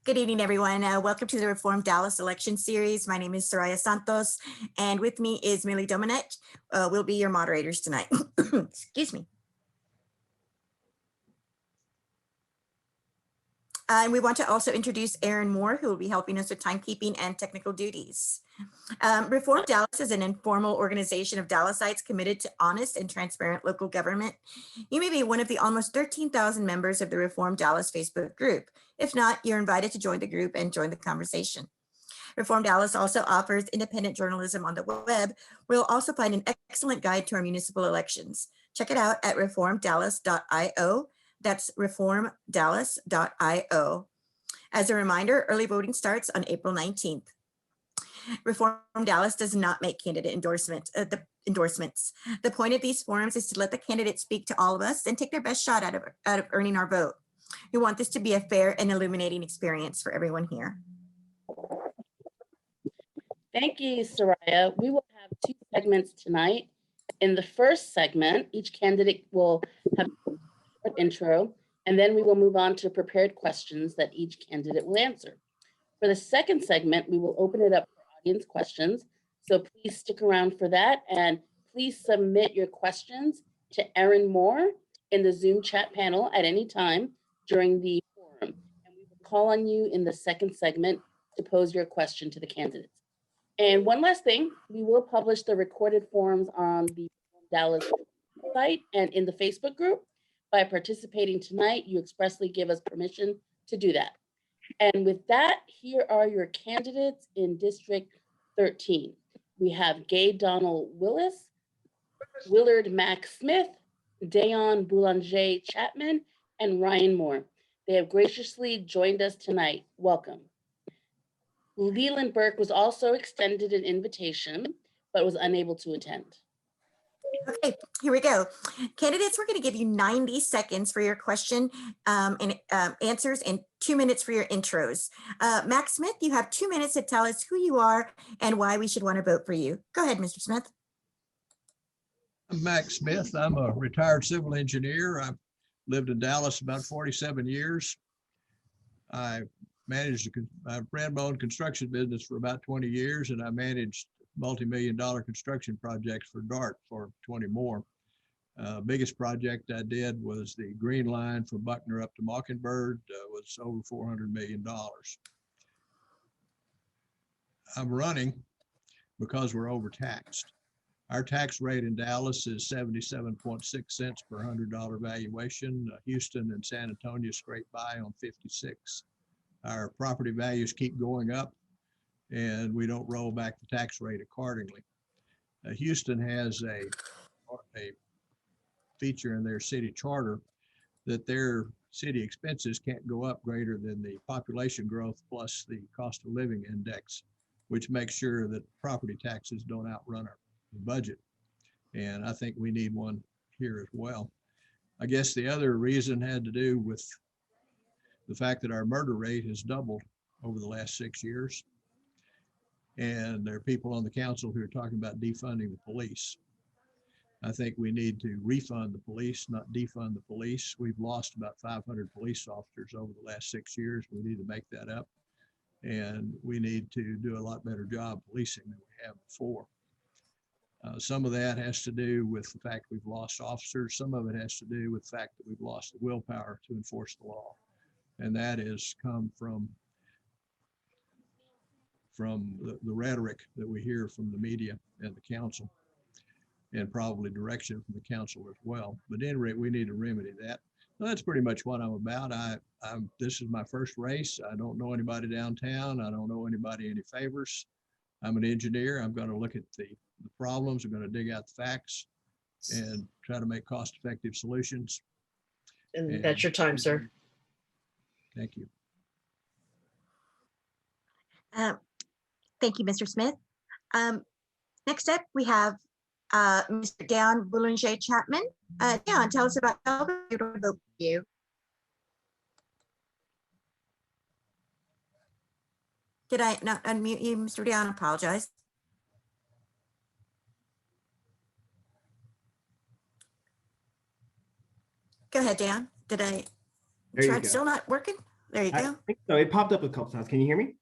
Good evening, everyone. Welcome to the Reform Dallas election series. My name is Soraya Santos, and with me is Millie Domenech. We'll be your moderators tonight. Excuse me. And we want to also introduce Erin Moore, who will be helping us with timekeeping and technical duties. Reform Dallas is an informal organization of Dallasites committed to honest and transparent local government. You may be one of the almost 13,000 members of the Reform Dallas Facebook group. If not, you're invited to join the group and join the conversation. Reform Dallas also offers independent journalism on the web. We'll also find an excellent guide to our municipal elections. Check it out at reformdallas.io. That's reformdallas.io. As a reminder, early voting starts on April 19th. Reform Dallas does not make candidate endorsements. The point of these forums is to let the candidates speak to all of us and take their best shot out of earning our vote. We want this to be a fair and illuminating experience for everyone here. Thank you, Soraya. We will have two segments tonight. In the first segment, each candidate will have a short intro, and then we will move on to prepared questions that each candidate will answer. For the second segment, we will open it up for audience questions. So please stick around for that, and please submit your questions to Erin Moore in the Zoom chat panel at any time during the forum. And we will call on you in the second segment to pose your question to the candidates. And one last thing, we will publish the recorded forums on the Dallas site and in the Facebook group. By participating tonight, you expressly give us permission to do that. And with that, here are your candidates in District 13. We have Gay Donald Willis, Willard Mack Smith, Dayon Boulanger Chapman, and Ryan Moore. They have graciously joined us tonight. Welcome. Leland Burke was also extended an invitation, but was unable to attend. Okay, here we go. Candidates, we're going to give you 90 seconds for your question and answers and 2 minutes for your intros. Max Smith, you have 2 minutes to tell us who you are and why we should want to vote for you. Go ahead, Mr. Smith. I'm Max Smith. I'm a retired civil engineer. I've lived in Dallas about 47 years. I ran my own construction business for about 20 years, and I managed multi-million-dollar construction projects for DART for 20 more. Biggest project I did was the Green Line from Buckner up to Mockingbird, was over $400 million. I'm running because we're overtaxed. Our tax rate in Dallas is 77.6 cents per $100 valuation. Houston and San Antonio scrape by on 56. Our property values keep going up, and we don't roll back the tax rate accordingly. Houston has a feature in their city charter that their city expenses can't go up greater than the population growth plus the cost of living index, which makes sure that property taxes don't outrun our budget. And I think we need one here as well. I guess the other reason had to do with the fact that our murder rate has doubled over the last 6 years. And there are people on the council who are talking about defunding the police. I think we need to refund the police, not defund the police. We've lost about 500 police officers over the last 6 years. We need to make that up. And we need to do a lot better job policing than we have before. Some of that has to do with the fact we've lost officers. Some of it has to do with the fact that we've lost the willpower to enforce the law. And that has come from the rhetoric that we hear from the media and the council, and probably direction from the council as well. But at any rate, we need to remedy that. Well, that's pretty much what I'm about. This is my first race. I don't know anybody downtown. I don't know anybody any favors. I'm an engineer. I'm going to look at the problems. I'm going to dig out the facts and try to make cost-effective solutions. And that's your time, sir. Thank you. Thank you, Mr. Smith. Next up, we have Mr. Dayon Boulanger Chapman. Dayon, tell us about you. Did I not unmute you, Mr. Dayon? Apologize. Go ahead, Dan. Did I try? Still not working? There you I go. think so. It popped up a couple times. Can you hear me?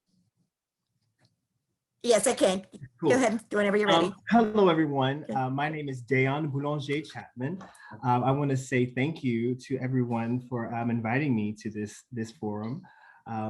Yes, I can. Cool. Go ahead whenever you're ready. Hello, everyone. Okay. My name is Dayon Boulanger Chapman. I want to say thank you to everyone for inviting me to this forum.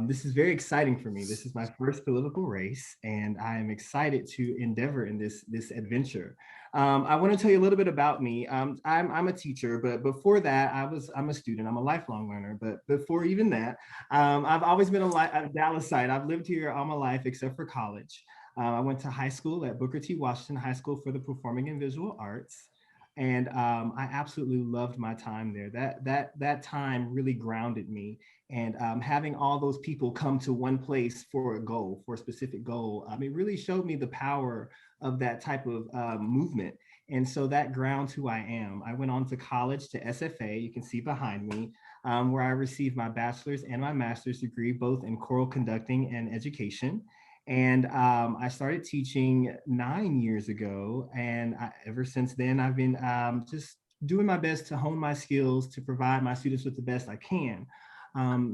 This is very exciting for me. This is my first political race, and I am excited to endeavor in this adventure. I want to tell you a little bit about me. I'm a teacher, but before that, I'm a student. I'm a lifelong learner. But before even that, I've always been a Dallasite. I've lived here all my life except for college. I went to high school at Booker T. Washington High School for the Performing and Visual Arts. And I absolutely loved my time there. That time really grounded me. And having all those people come to one place for a goal, for a specific goal, it really showed me the power of that type of movement. And so that grounds who I am. I went on to college to SFA, you can see behind me, where I received my bachelor's and my master's degree, both in choral conducting and education. And I started teaching 9 years ago. And ever since then, I've been just doing my best to hone my skills to provide my students with the best I can.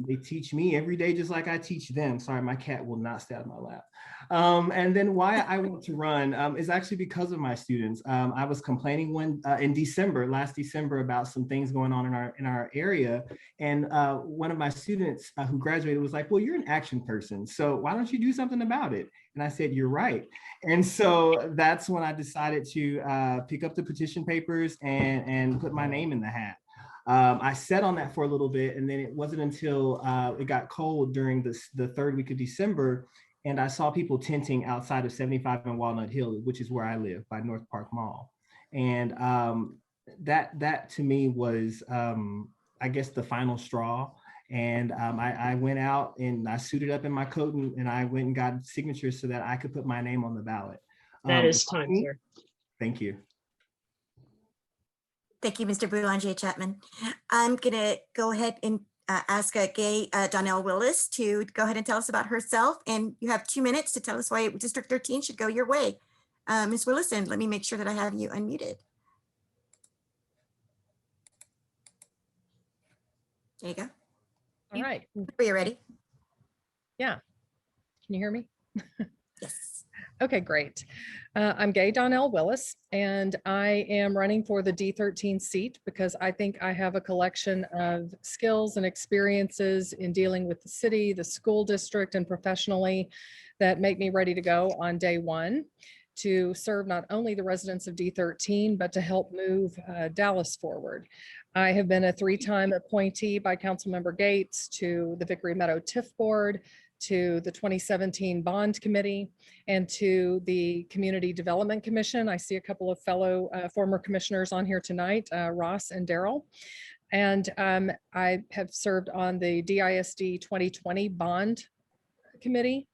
They teach me every day, just like I teach them. Sorry, my cat will not stay out of my lap. And then why I want to run is actually because of my students. I was complaining in last December, about some things going on in our area. And one of my students who graduated was like, well, you're an action person, so why don't you do something about it? And I said, you're right. And so that's when I decided to pick up the petition papers and put my name in the hat. I sat on that for a little bit, and then it wasn't until it got cold during the third week of December, and I saw people tenting outside of 75 and Walnut Hill, which is where I live, by North Park Mall. And that to me was, I guess, the final straw. And I went out and I suited up in my coat, and I went and got signatures so that I could put my name on the ballot. That is time, sir. Thank you. Thank you, Mr. Boulanger Chapman. I'm going to go ahead and ask Gay Donnell Willis to go ahead and tell us about herself. And you have 2 minutes to tell us why District 13 should go your way. Ms. Willis, and let me make sure that I have you unmuted. There you go. All right. Are you ready? Yeah. Can you hear me? Yes. Okay, great. I'm Gay Donnell Willis, and I am running for the D13 seat because I think I have a collection of skills and experiences in dealing with the city, the school district, and professionally that make me ready to go on day one to serve not only the residents of D13, but to help move Dallas forward. I have been a 3-time appointee by Councilmember Gates to the Vickery Meadow TIF Board, to the 2017 Bond Committee, and to the Community Development Commission. I see a couple of fellow former commissioners on here tonight, Ross and Daryl. And I have served on the DISD 2020 Bond Committee.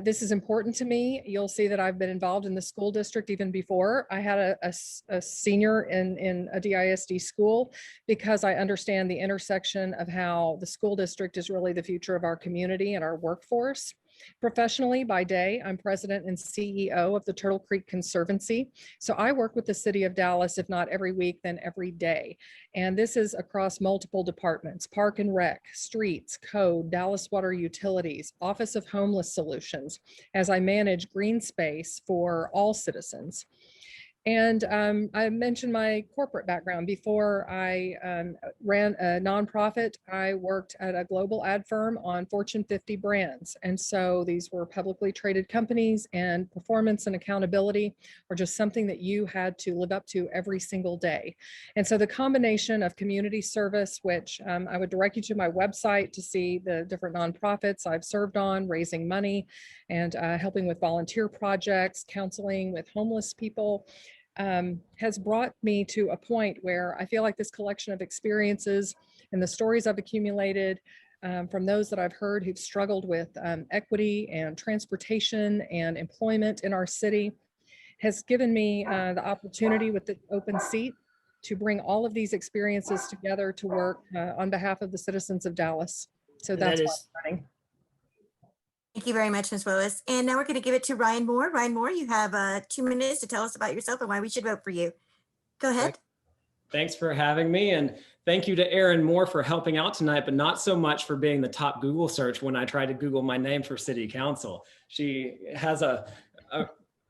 This is important to me. You'll see that I've been involved in the school district even before I had a senior in a DISD school, because I understand the intersection of how the school district is really the future of our community and our workforce. Professionally, by day, I'm president and CEO of the Turtle Creek Conservancy. So I work with the city of Dallas, if not every week, then every day. And this is across multiple departments: Park and Rec, Streets, Code, Dallas Water Utilities, Office of Homeless Solutions, as I manage green space for all citizens. And I mentioned my corporate background. Before I ran a nonprofit, I worked at a global ad firm on Fortune 50 brands. And so these were publicly traded companies, and performance and accountability are just something that you had to live up to every single day. And so the combination of community service, which I would direct you to my website to see the different nonprofits I've served on, raising money and helping with volunteer projects, counseling with homeless people, has brought me to a point where I feel like this collection of experiences and the stories I've accumulated from those that I've heard who've struggled with equity and transportation and employment in our city has given me the opportunity with the open seat to bring all of these experiences together to work on behalf of the citizens of Dallas. So that's why I'm running. Thank you very much, Ms. Willis. And now we're going to give it to Ryan Moore. Ryan Moore, you have 2 minutes to tell us about yourself and why we should vote for you. Go ahead. Thanks for having me. And Thank you to Erin Moore for helping out tonight, but not so much for being the top Google search when I tried to Google my name for city council. She has a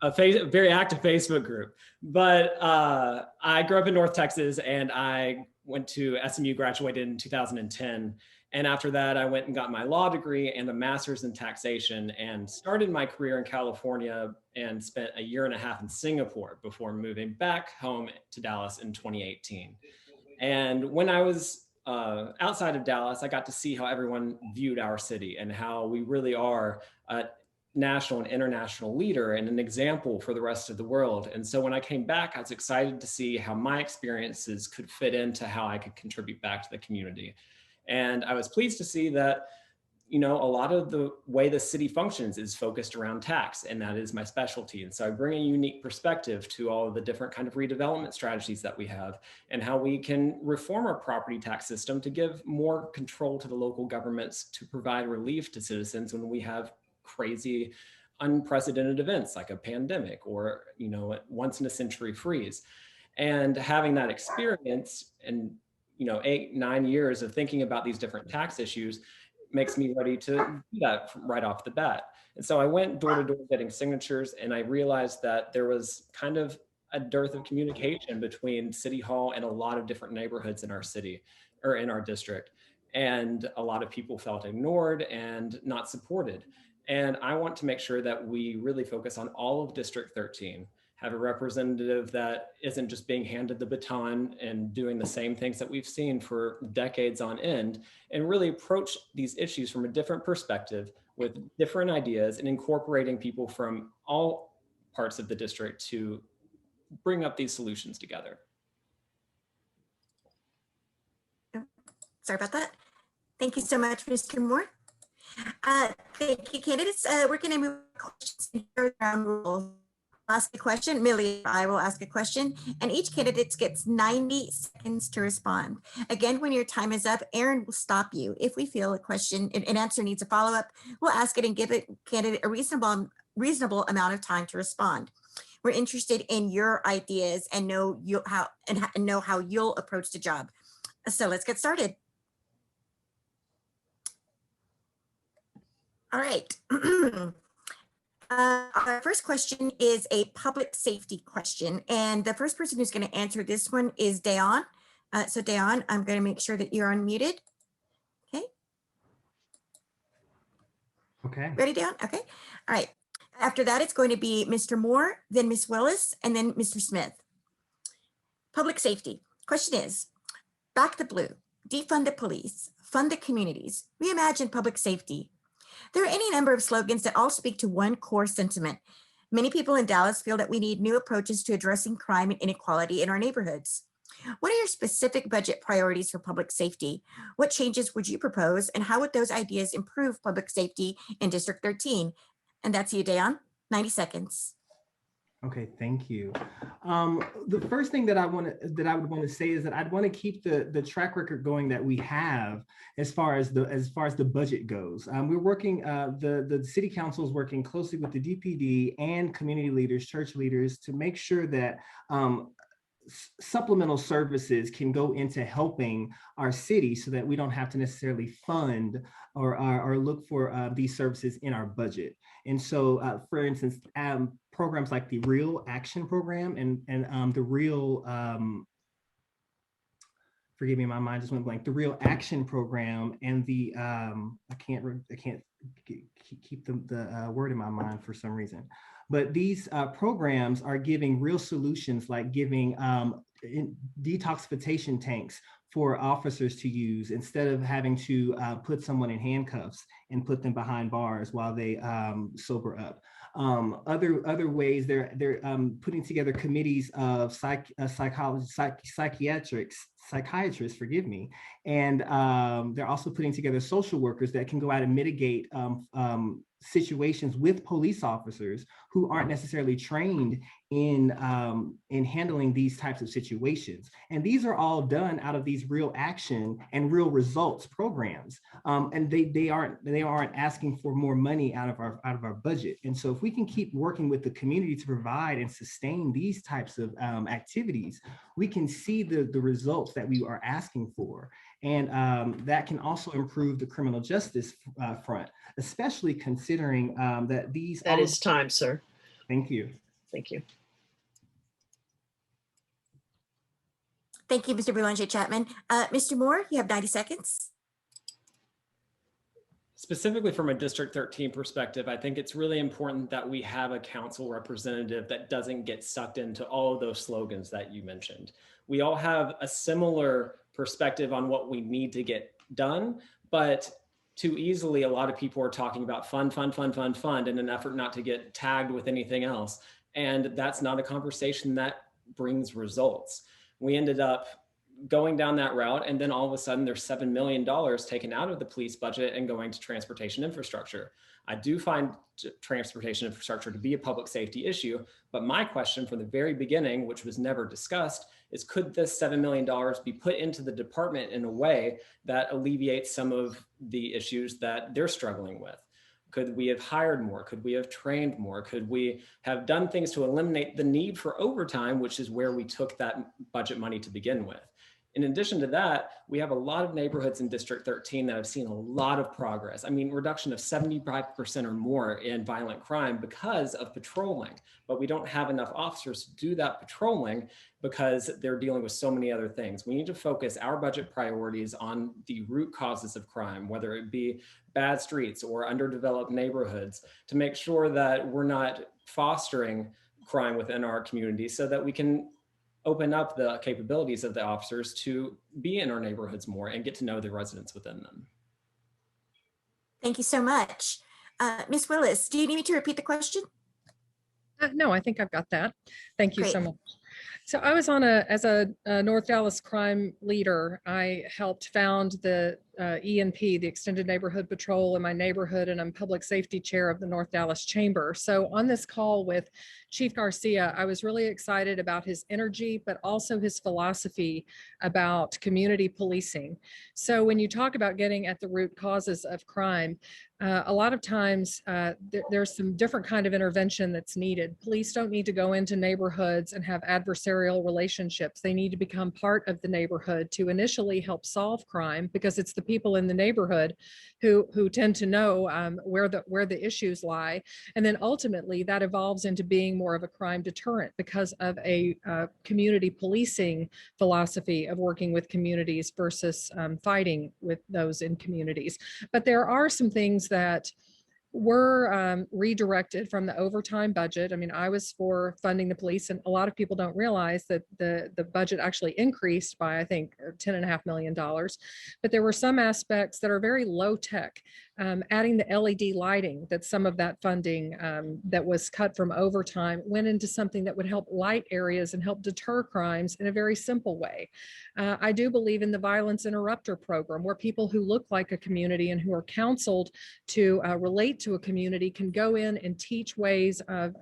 very active Facebook group. But I grew up in North Texas, and I went to SMU, graduated in 2010. And after that, I went and got my law degree and a master's in taxation, and started my career in California and spent a year and a half in Singapore before moving back home to Dallas in 2018. And when I was outside of Dallas, I got to see how everyone viewed our city and how we really are a national and international leader and an example for the rest of the world. And so when I came back, I was excited to see how my experiences could fit into how I could contribute back to the community. And I was pleased to see that, you know, a lot of the way the city functions is focused around tax, and that is my specialty. And so I bring a unique perspective to all of the different kind of redevelopment strategies that we have and how we can reform our property tax system to give more control to the local governments to provide relief to citizens when we have crazy, unprecedented events like a pandemic or, you know, once in a century freeze. And having that experience and, you know, 8-9 years of thinking about these different tax issues makes me ready to do that right off the bat. And so I went door to door getting signatures, and I realized that there was kind of a dearth of communication between City Hall and a lot of different neighborhoods in our city or in our district. And a lot of people felt ignored and not supported. And I want to make sure that we really focus on all of District 13, have a representative that isn't just being handed the baton and doing the same things that we've seen for decades on end, and really approach these issues from a different perspective with different ideas and incorporating people from all parts of the district to bring up these solutions together. Sorry about that. Thank you so much, Mr. Moore. Thank you, candidates. We're going to move questions in third round rules. Ask a question. Millie, I will ask a question, and each candidate gets 90 seconds to respond. Again, when your time is up, Erin will stop you. If we feel a question, an answer needs a follow-up, we'll ask it and give it candidate a reasonable amount of time to respond. We're interested in your ideas and know how you'll approach the job. So let's get started. All right. Our first question is a public safety question, and the first person who's going to answer this one is Dayon. So Dayon, I'm going to make sure that you're unmuted. Okay. Okay. Ready, Dayon? Okay. All right. After that, it's going to be Mr. Moore, then Ms. Willis, and then Mr. Smith. Public safety. Question is, back the blue, defund the police, fund the communities, reimagine public safety. There are any number of slogans that all speak to one core sentiment. Many people in Dallas feel that we need new approaches to addressing crime and inequality in our neighborhoods. What are your specific budget priorities for public safety? What changes would you propose, and how would those ideas improve public safety in District 13? And that's you, Dayon. 90 seconds. Okay, thank you. The first thing that I would want to say is that I'd want to keep the track record going that we have as far as the budget goes. We're working, the city council is working closely with the DPD and community leaders, church leaders, to make sure that supplemental services can go into helping our city so that we don't have to necessarily fund or look for these services in our budget. And so, for instance, programs like the Real Action Program and the Real, forgive me, my mind just went blank, the Real Action Program and the, I can't keep the word in my mind for some reason. But these programs are giving real solutions, like giving detoxification tanks for officers to use instead of having to put someone in handcuffs and put them behind bars while they sober up. Other ways, they're putting together committees of psychiatrists, forgive me, and they're also putting together social workers that can go out and mitigate situations with police officers who aren't necessarily trained in handling these types of situations. And these are all done out of these Real Action and Real Results programs. And they aren't asking for more money out of our budget. And so if we can keep working with the community to provide and sustain these types of activities, we can see the results that we are asking for. And that can also improve the criminal justice front, especially considering that these— That is time, sir. Thank you. Thank you. Thank you, Mr. Boulanger Chapman. Mr. Moore, you have 90 seconds. Specifically from a District 13 perspective, I think it's really important that we have a council representative that doesn't get sucked into all of those slogans that you mentioned. We all have a similar perspective on what we need to get done, but too easily, a lot of people are talking about fund in an effort not to get tagged with anything else. And that's not a conversation that brings results. We ended up going down that route, and then all of a sudden there's $7 million taken out of the police budget and going to transportation infrastructure. I do find transportation infrastructure to be a public safety issue, but my question from the very beginning, which was never discussed, is could this $7 million be put into the department in a way that alleviates some of the issues that they're struggling with? Could we have hired more? Could we have trained more? Could we have done things to eliminate the need for overtime, which is where we took that budget money to begin with? In addition to that, we have a lot of neighborhoods in District 13 that have seen a lot of progress. I mean, reduction of 75% or more in violent crime because of patrolling, but we don't have enough officers to do that patrolling because they're dealing with so many other things. We need to focus our budget priorities on the root causes of crime, whether it be bad streets or underdeveloped neighborhoods, to make sure that we're not fostering crime within our community so that we can open up the capabilities of the officers to be in our neighborhoods more and get to know the residents within them. Thank you so much. Ms. Willis, do you need me to repeat the question? No, I think I've got that. Thank you so Great. much. So I was on as a North Dallas crime leader, I helped found the E&P, the Extended Neighborhood Patrol in my neighborhood, and I'm public safety chair of the North Dallas Chamber. So on this call with Chief Garcia, I was really excited about his energy, but also his philosophy about community policing. So when you talk about getting at the root causes of crime, a lot of times there's some different kind of intervention that's needed. Police don't need to go into neighborhoods and have adversarial relationships. They need to become part of the neighborhood to initially help solve crime, because it's the people in the neighborhood who tend to know where the issues lie. And then ultimately that evolves into being more of a crime deterrent because of a community policing philosophy of working with communities versus fighting with those in communities. But there are some things that were redirected from the overtime budget. I mean, I was for funding the police, and a lot of people don't realize that the budget actually increased by, I think, $10.5 million. But there were some aspects that are very low tech. Adding the LED lighting, that some of that funding that was cut from overtime went into something that would help light areas and help deter crimes in a very simple way. I do believe in the violence interrupter program, where people who look like a community and who are counseled to relate to a community can go in and teach ways of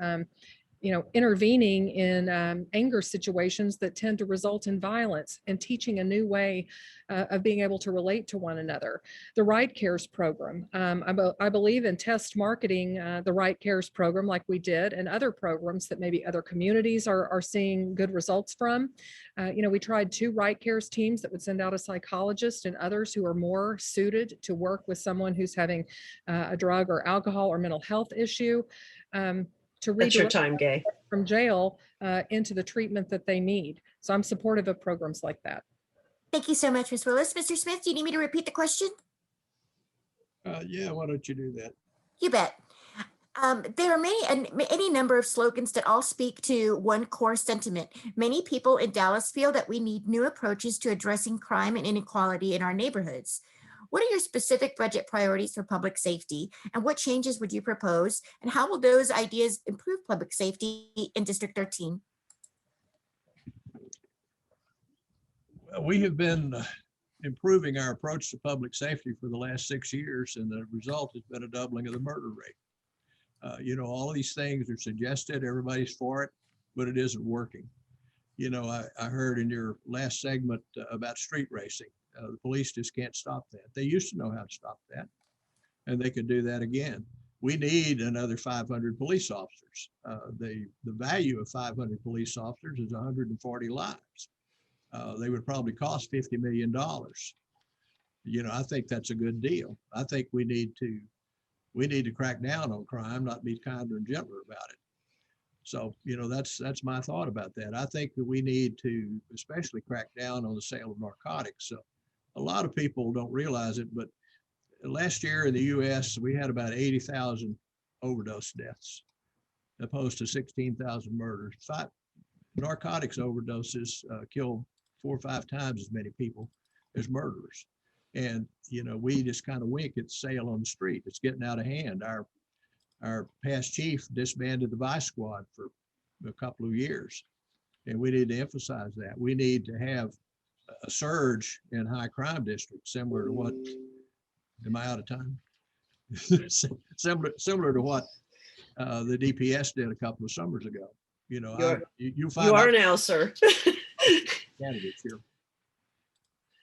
intervening in anger situations that tend to result in violence, and teaching a new way of being able to relate to one another. The Right Cares program, I believe in test marketing the Right Cares program like we did, and other programs that maybe other communities are seeing good results from. We tried 2 Right Cares teams that would send out a psychologist and others who are more suited to work with someone who's having a drug or alcohol or mental health issue. To That's your redirect time, Gay. from jail into the treatment that they need. So I'm supportive of programs like that. Thank you so much, Ms. Willis. Mr. Smith, do you need me to repeat the question? Yeah, why don't you do that? You bet. There are any number of slogans that all speak to one core sentiment. Many people in Dallas feel that we need new approaches to addressing crime and inequality in our neighborhoods. What are your specific budget priorities for public safety, and what changes would you propose, and how will those ideas improve public safety in District 13? We have been improving our approach to public safety for the last 6 years, and the result has been a doubling of the murder rate. All of these things are suggested, everybody's for it, but it isn't working. I heard in your last segment about street racing. The police just can't stop that. They used to know how to stop that, and they could do that again. We need another 500 police officers. The value of 500 police officers is 140 lives. they would probably cost $50 million. You know, I think that's a good deal. I think we need to crack down on crime, not be kinder and gentler about it. So, you know, that's my thought about that. I think that we need to especially crack down on the sale of narcotics. So a lot of people don't realize it, but last year in the US, we had about 80,000 overdose deaths, opposed to 16,000 murders. Narcotics overdoses kill 4 or 5 times as many people as murderers. And, you know, we just kind of wink at sale on the street. It's getting out of hand. Our past chief disbanded the vice squad for a couple of years. And we need to emphasize that. We need to have a surge in high crime districts, similar to what, am I out of time? Similar to what the DPS did a couple of summers ago. You know, you find You out are now, sir. candidates here.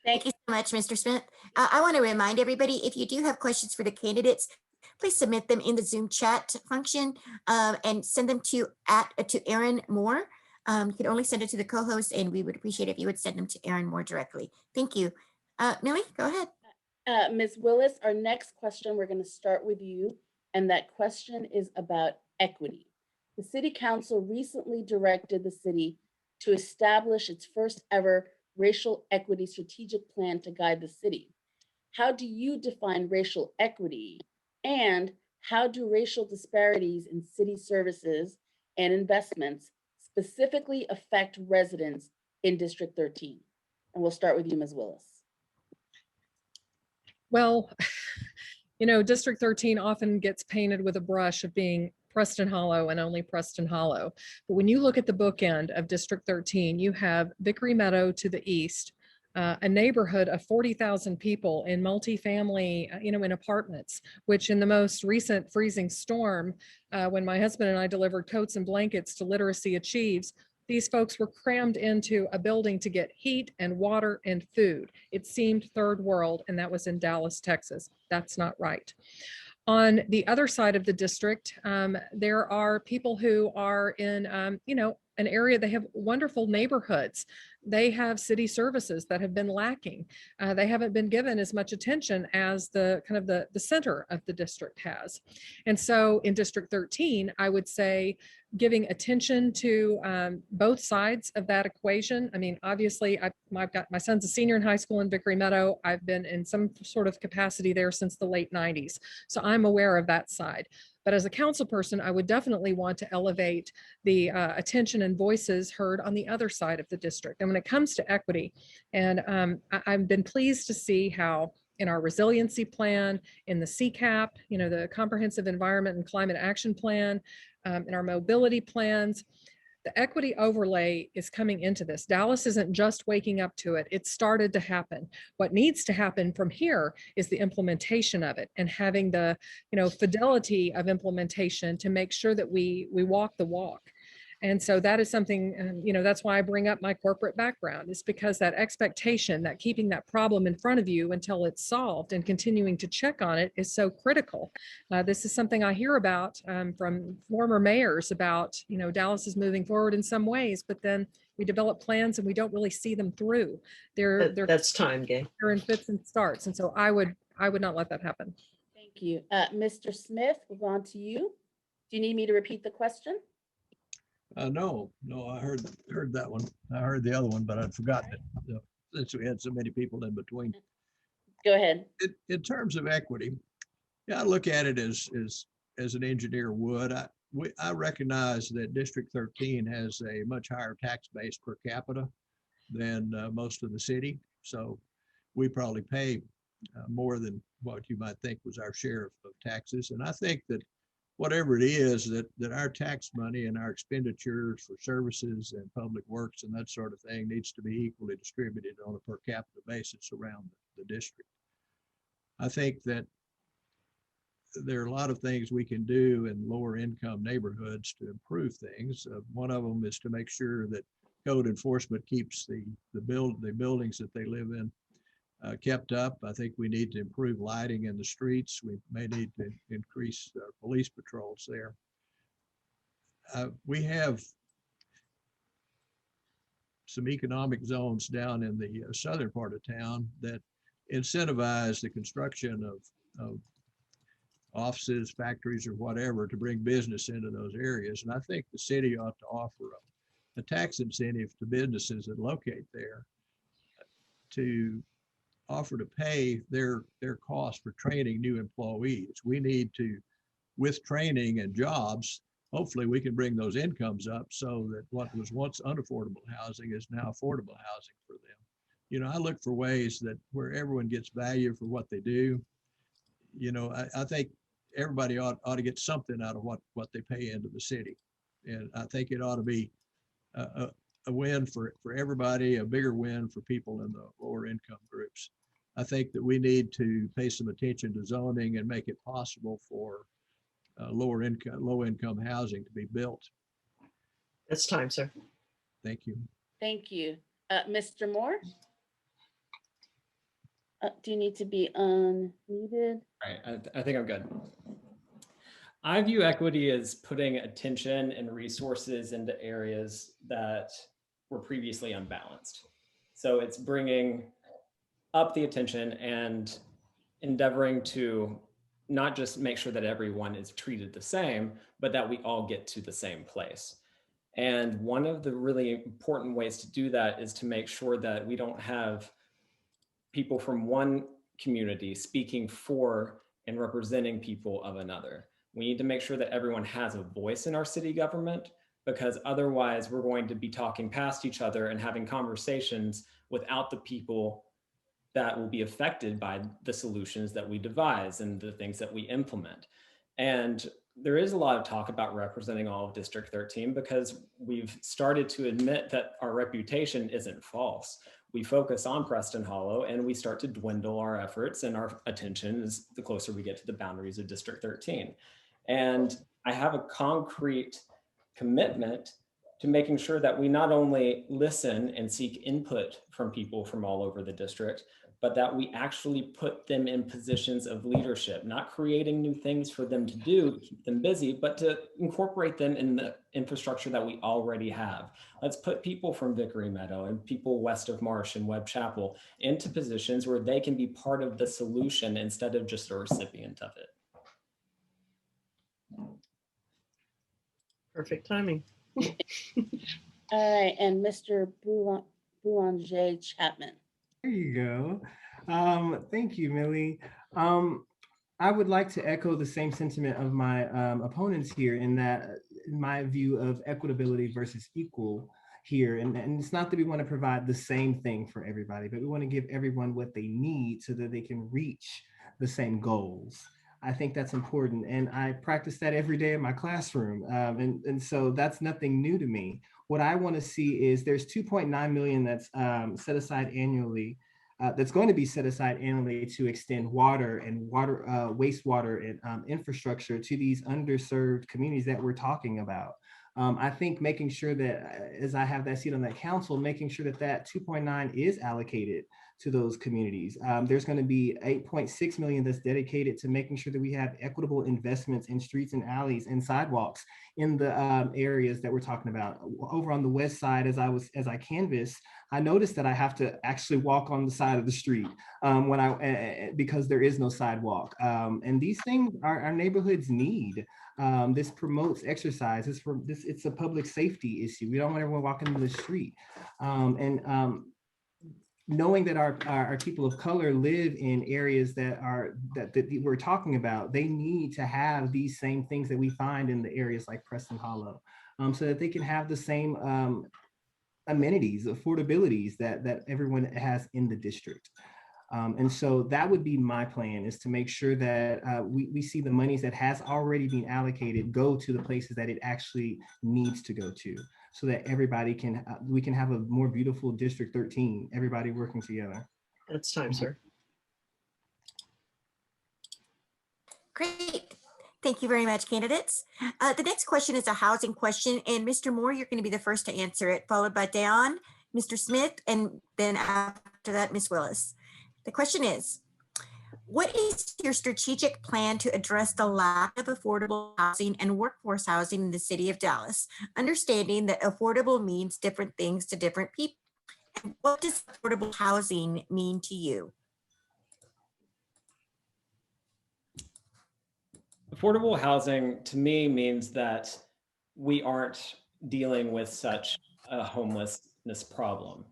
Thank you so much, Mr. Smith. I want to remind everybody, if you do have questions for the candidates, please submit them in the Zoom chat function and send them to Aaron Moore. You can only send it to the co-host, and we would appreciate if you would send them to Aaron Moore directly. Thank you. Millie, go ahead. Ms. Willis, our next question, we're going to start with you, and that question is about equity. The City Council recently directed the city to establish its first ever racial equity strategic plan to guide the city. How do you define racial equity, and how do racial disparities in city services and investments specifically affect residents in District 13? And we'll start with you, Ms. Willis. Well, you know, District 13 often gets painted with a brush of being Preston Hollow and only Preston Hollow. But when you look at the bookend of District 13, you have Vickery Meadow to the east, a neighborhood of 40,000 people in multifamily, you know, in apartments, which in the most recent freezing storm, when my husband and I delivered coats and blankets to Literacy Achieves, these folks were crammed into a building to get heat and water and food. It seemed third world, and that was in Dallas, Texas. That's not right. On the other side of the district, there are people who are in, you know, an area, they have wonderful neighborhoods. They have city services that have been lacking. They haven't been given as much attention as the kind of the center of the district has. And so in District 13, I would say giving attention to both sides of that equation. I mean, obviously, I've got my son's a senior in high school in Vickery Meadow. I've been in some sort of capacity there since the late 90s. So I'm aware of that side. But as a council person, I would definitely want to elevate the attention and voices heard on the other side of the district. And when it comes to equity, and I've been pleased to see how in our resiliency plan, in the CCAP, you know, the Comprehensive Environment and Climate Action Plan, in our mobility plans, the equity overlay is coming into this. Dallas isn't just waking up to it. It started to happen. What needs to happen from here is the implementation of it and having the, you know, fidelity of implementation to make sure that we walk the walk. And so that is something, you know, that's why I bring up my corporate background, is because that expectation, that keeping that problem in front of you until it's solved and continuing to check on it is so critical. This is something I hear about from former mayors about, you know, Dallas is moving forward in some ways, but then we develop plans and we don't really see them through. That's time, Gay. They're in fits and starts. And so I would not let that happen. Thank you. Mr. Smith, we'll go on to you. Do you need me to repeat the question? No, I heard that one. I heard the other one, but I'd forgotten it since we had so many people in between. Go ahead. In terms of equity, yeah, I look at it as an engineer would. I recognize that District 13 has a much higher tax base per capita than most of the city, so we probably pay more than what you might think was our share of taxes. And I think that whatever it is, that our tax money and our expenditures for services and public works and that sort of thing needs to be equally distributed on a per capita basis around the district. I think that there are a lot of things we can do in lower income neighborhoods to improve things. One of them is to make sure that code enforcement keeps the buildings that they live in kept up. I think we need to improve lighting in the streets. We may need to increase police patrols there. We have some economic zones down in the southern part of town that incentivize the construction of offices, factories, or whatever to bring business into those areas. And I think the city ought to offer a tax incentive to businesses that locate there to offer to pay their cost for training new employees. We need to, with training and jobs, hopefully we can bring those incomes up so that what was once unaffordable housing is now affordable housing for them. You know, I look for ways that where everyone gets value for what they do. You know, I think everybody ought to get something out of what they pay into the city. And I think it ought to be a win for everybody, a bigger win for people in the lower income groups. I think that we need to pay some attention to zoning and make it possible for low income housing to be built. It's time, sir. Thank you. Thank you. Mr. Moore? Do you need to be unmuted? Right, I think I'm good. I view equity as putting attention and resources into areas that were previously unbalanced. So it's bringing up the attention and endeavoring to not just make sure that everyone is treated the same, but that we all get to the same place. And one of the really important ways to do that is to make sure that we don't have people from one community speaking for and representing people of another. We need to make sure that everyone has a voice in our city government, because otherwise we're going to be talking past each other and having conversations without the people that will be affected by the solutions that we devise and the things that we implement. And there is a lot of talk about representing all of District 13 because we've started to admit that our reputation isn't false. We focus on Preston Hollow and we start to dwindle our efforts and our attention as the closer we get to the boundaries of District 13. And I have a concrete commitment to making sure that we not only listen and seek input from people from all over the district, but that we actually put them in positions of leadership, not creating new things for them to do to keep them busy, but to incorporate them in the infrastructure that we already have. Let's put people from Vickery Meadow and people west of Marsh and Webb Chapel into positions where they can be part of the solution instead of just a recipient of it. Perfect timing. All right, and Mr. Boulanger Chapman. There you go. Thank you, Millie. I would like to echo the same sentiment of my opponents here in that my view of equitability versus equal here. And it's not that we want to provide the same thing for everybody, but we want to give everyone what they need so that they can reach the same goals. I think that's important. And I practice that every day in my classroom. And so that's nothing new to me. What I want to see is there's 2.9 million that's set aside annually, that's going to be set aside annually to extend water and wastewater and infrastructure to these underserved communities that we're talking about. I think making sure that as I have that seat on that council, making sure that that 2.9 is allocated to those communities. There's going to be 8.6 million that's dedicated to making sure that we have equitable investments in streets and alleys and sidewalks in the areas that we're talking about. Over on the west side, as I canvass, I noticed that I have to actually walk on the side of the street because there is no sidewalk. And these things our neighborhoods need. This promotes exercise. It's a public safety issue. We don't want everyone walking in the street. Knowing that our people of color live in areas that we're talking about, they need to have these same things that we find in the areas like Preston Hollow, so that they can have the same amenities, affordabilities that everyone has in the district. And so that would be my plan, is to make sure that we see the monies that has already been allocated go to the places that it actually needs to go to, so that everybody we can have a more beautiful District 13, everybody working together. It's time, sir. Great. Thank you very much, candidates. The next question is a housing question, and Mr. Moore, you're going to be the first to answer it, followed by Dayon, Mr. Smith, and then after that, Ms. Willis. The question is, What is your strategic plan to address the lack of affordable housing and workforce housing in the city of Dallas, understanding that affordable means different things to different people? And what does affordable housing mean to you? Affordable housing to me means that we aren't dealing with such a homelessness problem.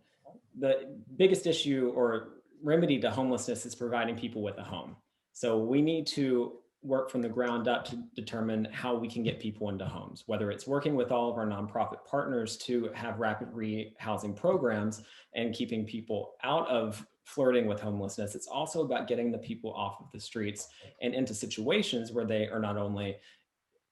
The biggest issue or remedy to homelessness is providing people with a home. So we need to work from the ground up to determine how we can get people into homes, whether it's working with all of our nonprofit partners to have rapid rehousing programs and keeping people out of flirting with homelessness. It's also about getting the people off of the streets and into situations where they are not only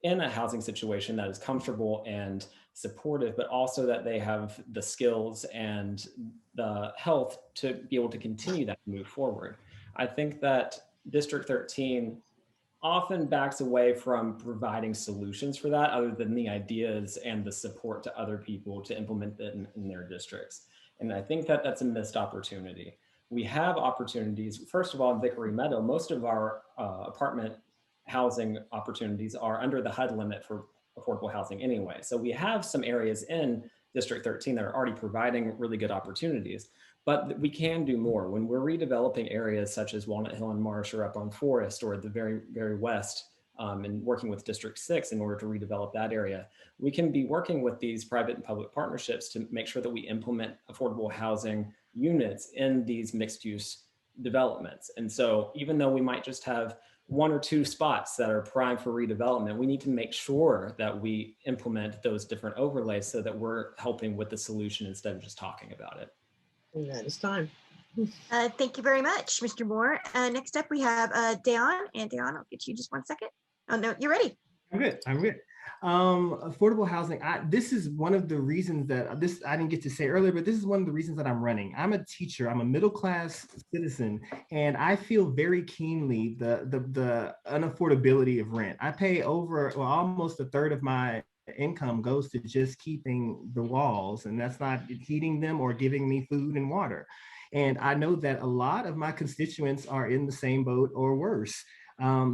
in a housing situation that is comfortable and supportive, but also that they have the skills and the health to be able to continue that and move forward. I think that District 13 often backs away from providing solutions for that other than the ideas and the support to other people to implement it in their districts. And I think that that's a missed opportunity. We have opportunities. First of all, in Vickery Meadow, most of our apartment housing opportunities are under the HUD limit for affordable housing anyway. So we have some areas in District 13 that are already providing really good opportunities, but we can do more. When we're redeveloping areas such as Walnut Hill and Marsh or up on Forest or the very, very west, and working with District 6 in order to redevelop that area, we can be working with these private and public partnerships to make sure that we implement affordable housing units in these mixed use developments. And so even though we might just have one or two spots that are prime for redevelopment, we need to make sure that we implement those different overlays so that we're helping with the solution instead of just talking about it. And that is time. Thank you very much, Mr. Moore. Next up, we have Dayon. And Dayon, I'll get you just 1 second. Oh, no, you're ready. I'm good. I'm good. Affordable housing. This is one of the reasons that I didn't get to say earlier, but this is one of the reasons that I'm running. I'm a teacher. I'm a middle-class citizen, and I feel very keenly the unaffordability of rent. I pay almost a third of my income goes to just keeping the walls, and that's not heating them or giving me food and water. And I know that a lot of my constituents are in the same boat or worse.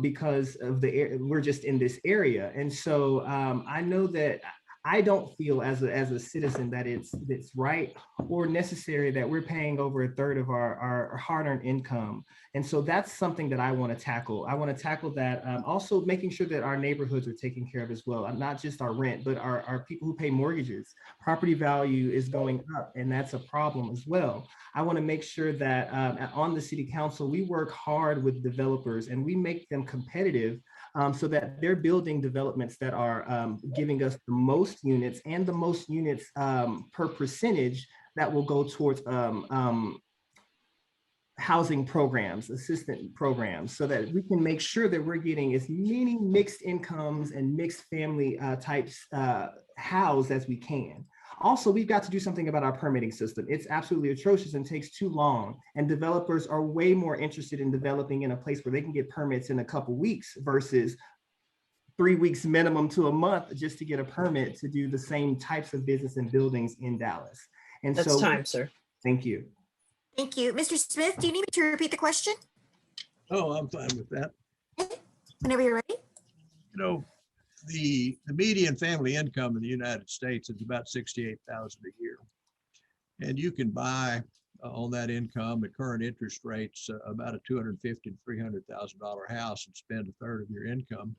Because of we're just in this area. And so I know that I don't feel as a citizen that it's right or necessary that we're paying over a third of our hard-earned income. And so that's something that I want to tackle. I want to tackle that. Also making sure that our neighborhoods are taken care of as well. Not just our rent, but our people who pay mortgages. Property value is going up, and that's a problem as well. I want to make sure that on the city council, we work hard with developers and we make them competitive so that they're building developments that are giving us the most units and the most units per percentage that will go towards housing programs, assistant programs, so that we can make sure that we're getting as many mixed incomes and mixed family types housed as we can. Also, we've got to do something about our permitting system. It's absolutely atrocious and takes too long. And developers are way more interested in developing in a place where they can get permits in a couple weeks versus 3 weeks minimum to a month just to get a permit to do the same types of business and buildings in Dallas. And That's so, time, sir. thank you. Thank you. Mr. Smith, do you need me to repeat the question? Oh, I'm fine with that. Whenever you're ready. You know, the median family income in the United States is about $68,000 a year. And you can buy on that income at current interest rates about a $250,000 to $300,000 house and spend a third of your income.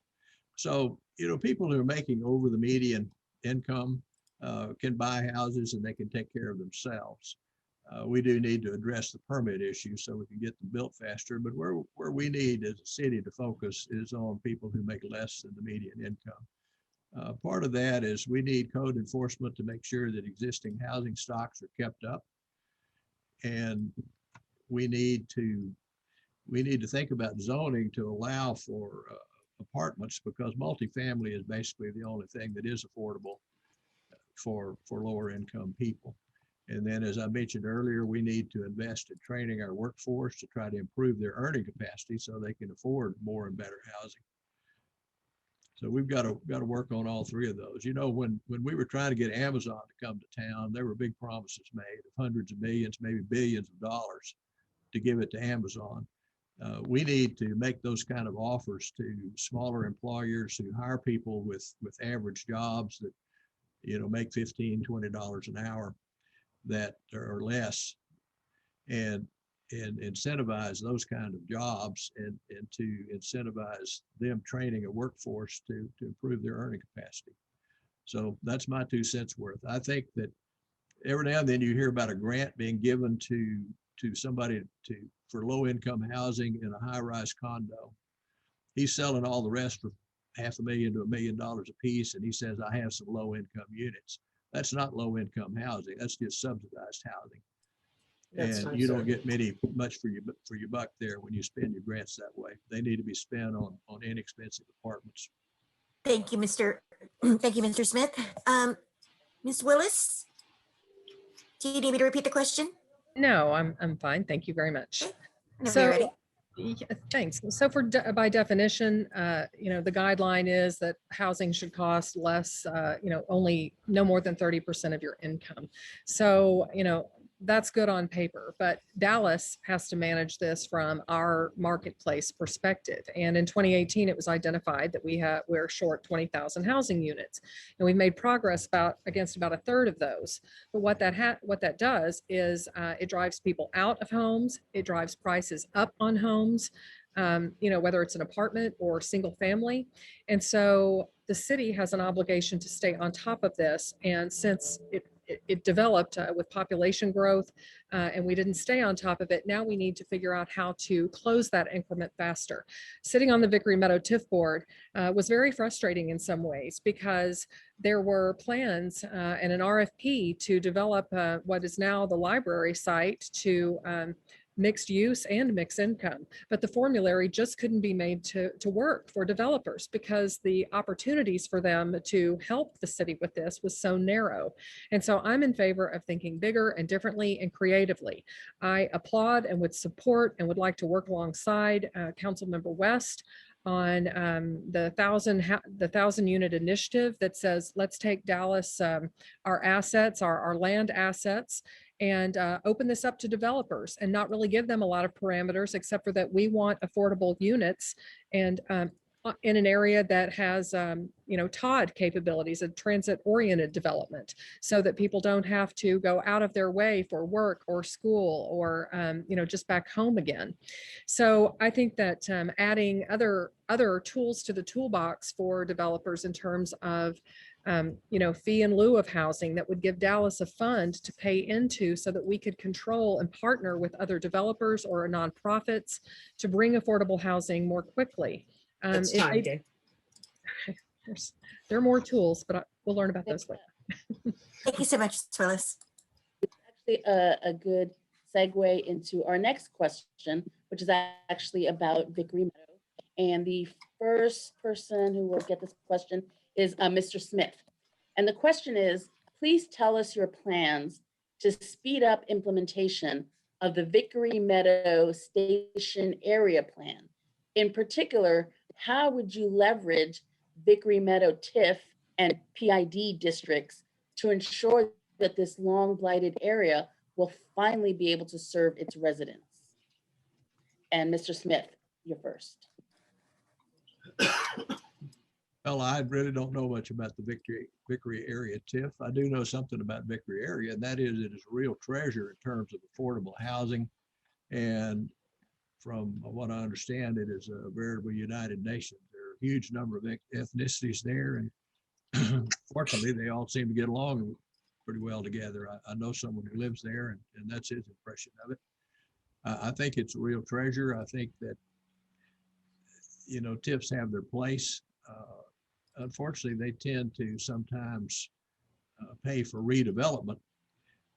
So, you know, people who are making over the median income can buy houses and they can take care of themselves. We do need to address the permit issue so we can get them built faster, but where we need as a city to focus is on people who make less than the median income. Part of that is we need code enforcement to make sure that existing housing stocks are kept up. And we need to think about zoning to allow for apartments, because multifamily is basically the only thing that is affordable for lower income people. And then, as I mentioned earlier, we need to invest in training our workforce to try to improve their earning capacity so they can afford more and better housing. So we've got to work on all three of those. You know, when we were trying to get Amazon to come to town, there were big promises made of hundreds of millions, maybe billions of dollars to give it to Amazon. We need to make those kind of offers to smaller employers who hire people with average jobs that, make $15, $20 an hour that are less, and incentivize those kind of jobs, and to incentivize them training a workforce to improve their earning capacity. So that's my 2 cents worth. I think that every now and then you hear about a grant being given to somebody for low income housing in a high-rise condo. He's selling all the rest for $500,000 to $1 million a piece, and he says, I have some low income units. That's not low income housing. That's just subsidized housing. That's And fine, you sir. don't get much for your buck there when you spend your grants that way. They need to be spent on inexpensive apartments. Thank you, Thank you, Mr. Smith. Ms. Willis, do you need me to repeat the question? No, I'm fine. Thank you very much. Whenever you're ready. Yeah, thanks. So by definition, the guideline is that housing should cost less, only no more than 30% of your income. So, that's good on paper, but Dallas has to manage this from our marketplace perspective. And in 2018, it was identified that we're short 20,000 housing units, and we've made progress against about a third of those. But what that does is it drives people out of homes. It drives prices up on homes, whether it's an apartment or single family. And so the city has an obligation to stay on top of this. And since it developed with population growth and we didn't stay on top of it, now we need to figure out how to close that increment faster. Sitting on the Vickery Meadow TIF board was very frustrating in some ways, because there were plans and an RFP to develop what is now the library site to mixed use and mixed income. But the formulary just couldn't be made to work for developers, because the opportunities for them to help the city with this was so narrow. And so I'm in favor of thinking bigger and differently and creatively. I applaud and would support and would like to work alongside Councilmember West on the 1,000 unit initiative that says, let's take Dallas, our assets, our land assets, and open this up to developers and not really give them a lot of parameters, except for that we want affordable units, and in an area that has, TOD capabilities, a transit-oriented development, so that people don't have to go out of their way for work or school or, just back home again. So I think that adding other tools to the toolbox for developers in terms of fee in lieu of housing that would give Dallas a fund to pay into, so that we could control and partner with other developers or nonprofits to bring affordable housing more quickly. It's time, Gabe. There are more tools, but we'll learn about those later. Thank you so much, Ms. Willis. Actually, a good segue into our next question, which is actually about Vickery Meadow. And the first person who will get this question is Mr. Smith. And the question is, please tell us your plans to speed up implementation of the Vickery Meadow Station Area Plan. In particular, how would you leverage Vickery Meadow TIF and PID districts to ensure that this long blighted area will finally be able to serve its residents? And Mr. Smith, you're first. Well, I really don't know much about the Vickery area TIF. I do know something about Vickery area, and that is it is a real treasure in terms of affordable housing. And from what I understand, it is a veritable United Nations. There are a huge number of ethnicities there, and fortunately, they all seem to get along pretty well together. I know someone who lives there, and that's his impression of it. I think it's a real treasure. I think that, TIFs have their place. Unfortunately, they tend to sometimes pay for redevelopment,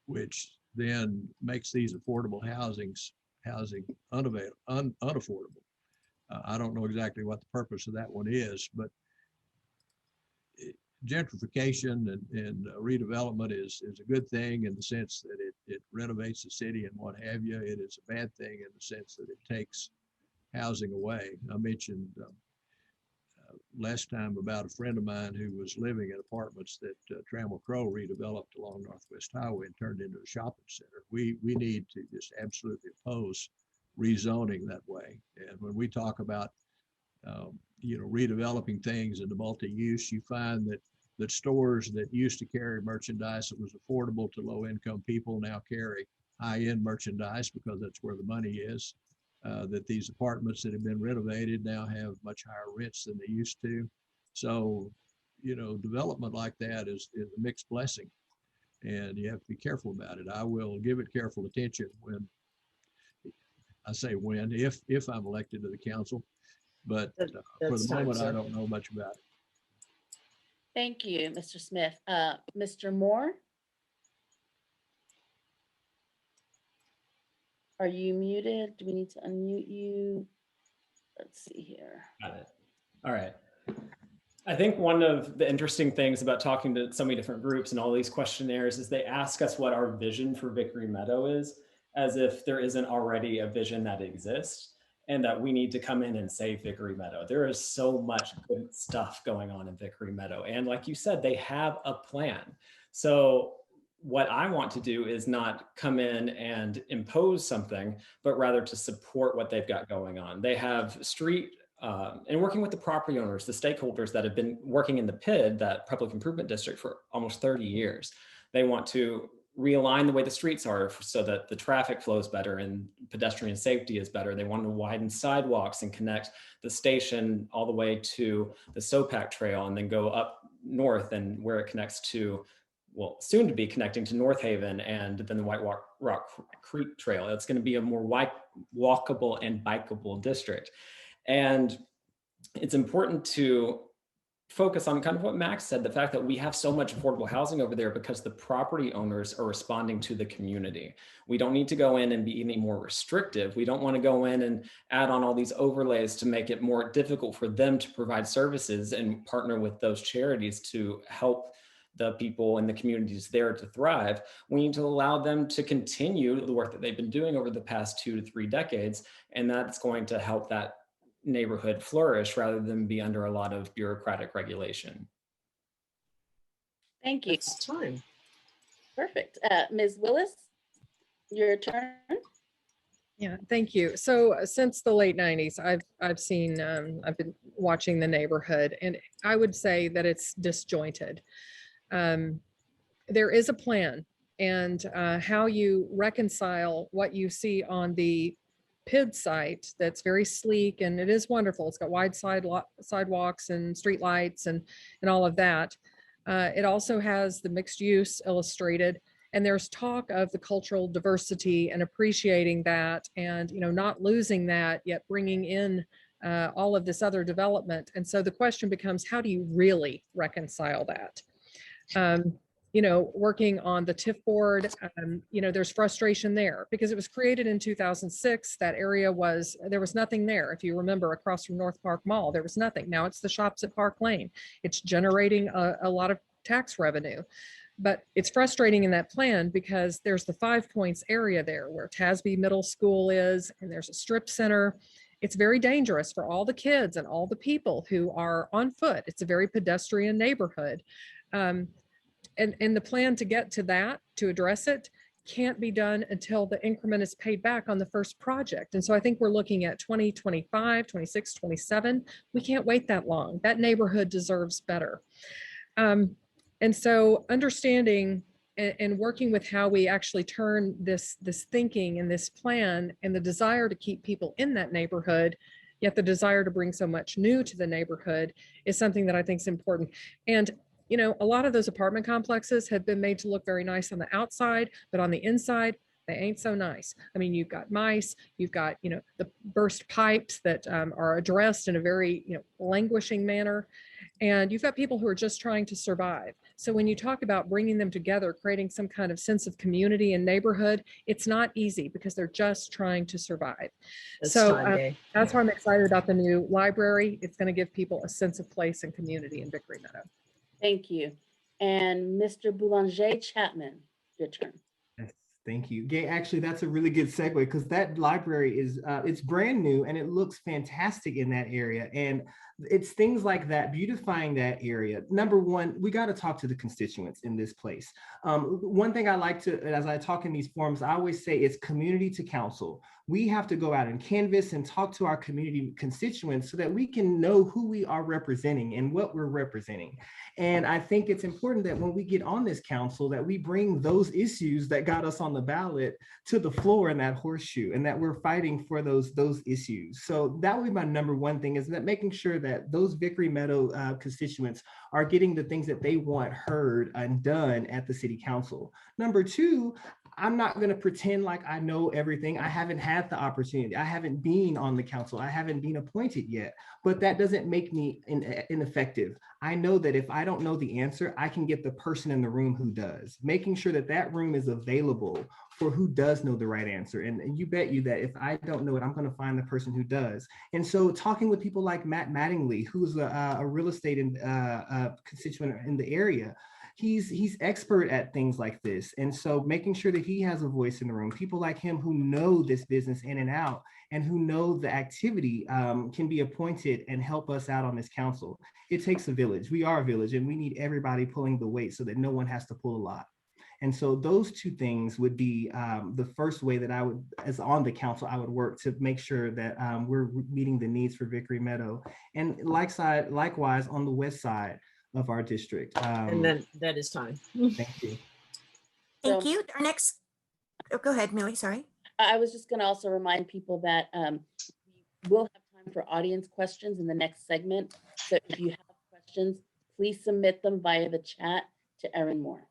which then makes these affordable housing unaffordable. I don't know exactly what the purpose of that one is, but gentrification and redevelopment is a good thing in the sense that it renovates the city and what have you. It is a bad thing in the sense that it takes housing away. I mentioned last time about a friend of mine who was living in apartments that Trammell Crow redeveloped along Northwest Highway and turned into a shopping center. We need to just absolutely oppose rezoning that way. And when we talk about, redeveloping things into multi-use, you find that stores that used to carry merchandise that was affordable to low-income people now carry high-end merchandise because that's where the money is. That these apartments that have been renovated now have much higher rents than they used to. So, development like that is a mixed blessing, and you have to be careful about it. I will give it careful attention when I say when, if I'm elected to the council, but for That's the time, moment, I sir. don't know much about it. Thank you, Mr. Smith. Mr. Moore? Are you muted? Do we need to unmute you? Let's see here. Got it. All right. I think one of the interesting things about talking to so many different groups and all these questionnaires is they ask us what our vision for Vickery Meadow is, as if there isn't already a vision that exists and that we need to come in and save Vickery Meadow. There is so much good stuff going on in Vickery Meadow. And like you said, they have a plan. So what I want to do is not come in and impose something, but rather to support what they've got going on. They have street and working with the property owners, the stakeholders that have been working in the PID, that Public Improvement District, for almost 30 years. They want to realign the way the streets are so that the traffic flows better and pedestrian safety is better. They want to widen sidewalks and connect the station all the way to the SOPAC Trail and then go up north and where it connects to, well, soon to be connecting to North Haven and then the White Rock Creek Trail. It's going to be a more walkable and bikeable district. And it's important to focus on kind of what Max said, the fact that we have so much affordable housing over there because the property owners are responding to the community. We don't need to go in and be any more restrictive. We don't want to go in and add on all these overlays to make it more difficult for them to provide services and partner with those charities to help the people in the communities there to thrive. We need to allow them to continue the work that they've been doing over the past 2 to 3 decades. And that's going to help that neighborhood flourish rather than be under a lot of bureaucratic regulation. Thank you. It's time. Perfect. Ms. Willis, your turn. Yeah, thank you. So since the late 90s, I've seen, I've been watching the neighborhood, and I would say that it's disjointed. There is a plan, and how you reconcile what you see on the PID site that's very sleek, and it is wonderful. It's got wide sidewalks and street lights and all of that. It also has the mixed use illustrated, and there's talk of the cultural diversity and appreciating that, and not losing that, yet bringing in all of this other development. And so the question becomes, how do you really reconcile that? Working on the TIF board, there's frustration there because it was created in 2006. That area there was nothing there. If you remember, across from North Park Mall, there was nothing. Now it's the shops at Park Lane. It's generating a lot of tax revenue, but it's frustrating in that plan because there's the 5 Points area there where Tasby Middle School is, and there's a strip center. It's very dangerous for all the kids and all the people who are on foot. It's a very pedestrian neighborhood. And the plan to get to that, to address it, can't be done until the increment is paid back on the first project. And so I think we're looking at 2025, 26, 27. We can't wait that long. That neighborhood deserves better. And so understanding and working with how we actually turn this thinking and this plan and the desire to keep people in that neighborhood, yet the desire to bring so much new to the neighborhood, is something that I think is important. And a lot of those apartment complexes have been made to look very nice on the outside, but on the inside, they ain't so nice. I mean, you've got mice, you've got, the burst pipes that are addressed in a very, languishing manner. And you've got people who are just trying to survive. So when you talk about bringing them together, creating some kind of sense of community and neighborhood, it's not easy because they're just trying to survive. It's So time, Gay. that's why I'm excited about the new library. It's going to give people a sense of place and community in Vickery Meadow. Thank you. And Mr. Boulanger Chapman, your turn. Yes, thank you. Gay, actually, that's a really good segue because that library is, it's brand new and it looks fantastic in that area. And it's things like that, beautifying that area. Number one, we got to talk to the constituents in this place. One thing I like to, as I talk in these forums, I always say it's community to council. We have to go out and canvass and talk to our community constituents so that we can know who we are representing and what we're representing. And I think it's important that when we get on this council, that we bring those issues that got us on the ballot to the floor in that horseshoe, and that we're fighting for those issues. So that would be my number one thing, is that making sure that those Vickery Meadow constituents are getting the things that they want heard and done at the city council. Number two, I'm not going to pretend like I know everything. I haven't had the opportunity. I haven't been on the council. I haven't been appointed yet, but that doesn't make me ineffective. I know that if I don't know the answer, I can get the person in the room who does, making sure that that room is available for who does know the right answer. And you bet you that if I don't know it, I'm going to find the person who does. And so talking with people like Matt Mattingly, who's a real estate constituent in the area, he's expert at things like this. And so making sure that he has a voice in the room, people like him who know this business in and out and who know the activity can be appointed and help us out on this council. It takes a village. We are a village, and we need everybody pulling the weight so that no one has to pull a lot. And so those two things would be the first way that I would, as on the council, I would work to make sure that we're meeting the needs for Vickery Meadow. And likewise on the west side of our district. And then that is time. Thank you. Thank you. Our next, oh, go ahead, Millie, sorry. I was just going to also remind people that we'll have time for audience questions in the next segment. So if you have questions, please submit them via the chat to Erin Moore.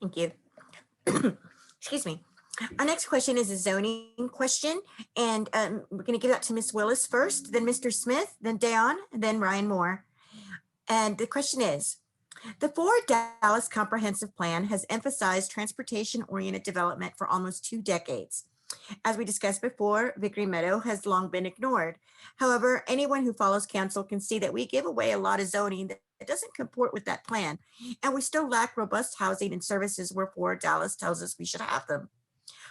Thank you. Excuse me. Our next question is a zoning question, and we're going to give that to Ms. Willis first, then Mr. Smith, then Dayon, and then Ryan Moore. And the question is, the Forward Dallas Comprehensive Plan has emphasized transportation-oriented development for almost 2 decades. As we discussed before, Vickery Meadow has long been ignored. However, anyone who follows council can see that we give away a lot of zoning that doesn't comport with that plan, and we still lack robust housing and services where Forward Dallas tells us we should have them.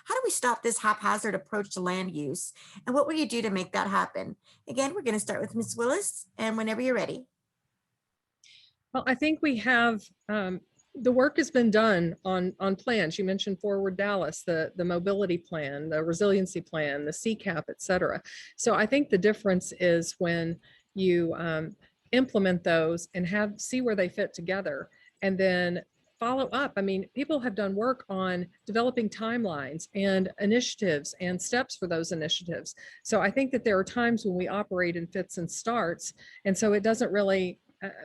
How do we stop this haphazard approach to land use, and what will you do to make that happen? Again, we're going to start with Ms. Willis, and whenever you're ready. Well, I think we have, the work has been done on plans. You mentioned Forward Dallas, the mobility plan, the resiliency plan, the CCAP, et cetera. So I think the difference is when you implement those and see where they fit together, and then follow up. I mean, people have done work on developing timelines and initiatives and steps for those initiatives. So I think that there are times when we operate in fits and starts, and so it doesn't really,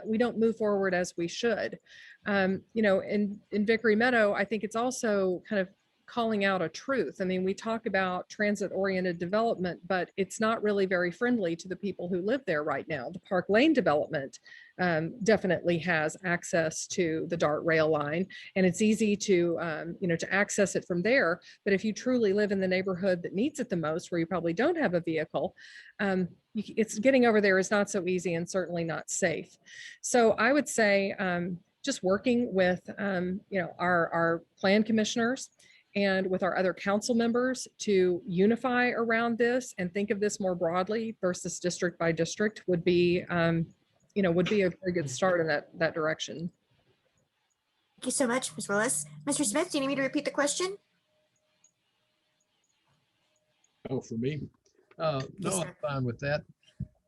we don't move forward as we should. You know, in Vickery Meadow, I think it's also kind of calling out a truth. I mean, we talk about transit-oriented development, but it's not really very friendly to the people who live there right now. The Park Lane development definitely has access to the DART rail line, and it's easy to, you know, to access it from there. But if you truly live in the neighborhood that needs it the most, where you probably don't have a vehicle, it's getting over there is not so easy and certainly not safe. So I would say just working with, you know, our plan commissioners and with our other council members to unify around this and think of this more broadly versus district by district would be, you know, would be a very good start in that direction. Thank you so much, Ms. Willis. Mr. Smith, do you need me to repeat the question? Oh, for me? No, Yes, I'm sir. fine with that.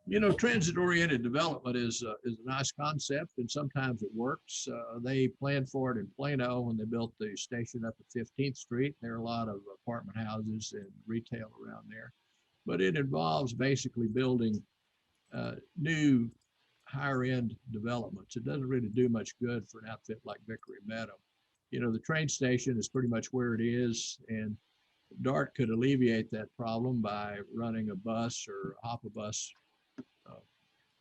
You know, transit-oriented development is a nice concept, and sometimes it works. They planned for it in Plano when they built the station up at 15th Street. There are a lot of apartment houses and retail around there, but it involves basically building new higher-end developments. It doesn't really do much good for an outfit like Vickery Meadow. You know, the train station is pretty much where it is, and DART could alleviate that problem by running a bus or a hop a bus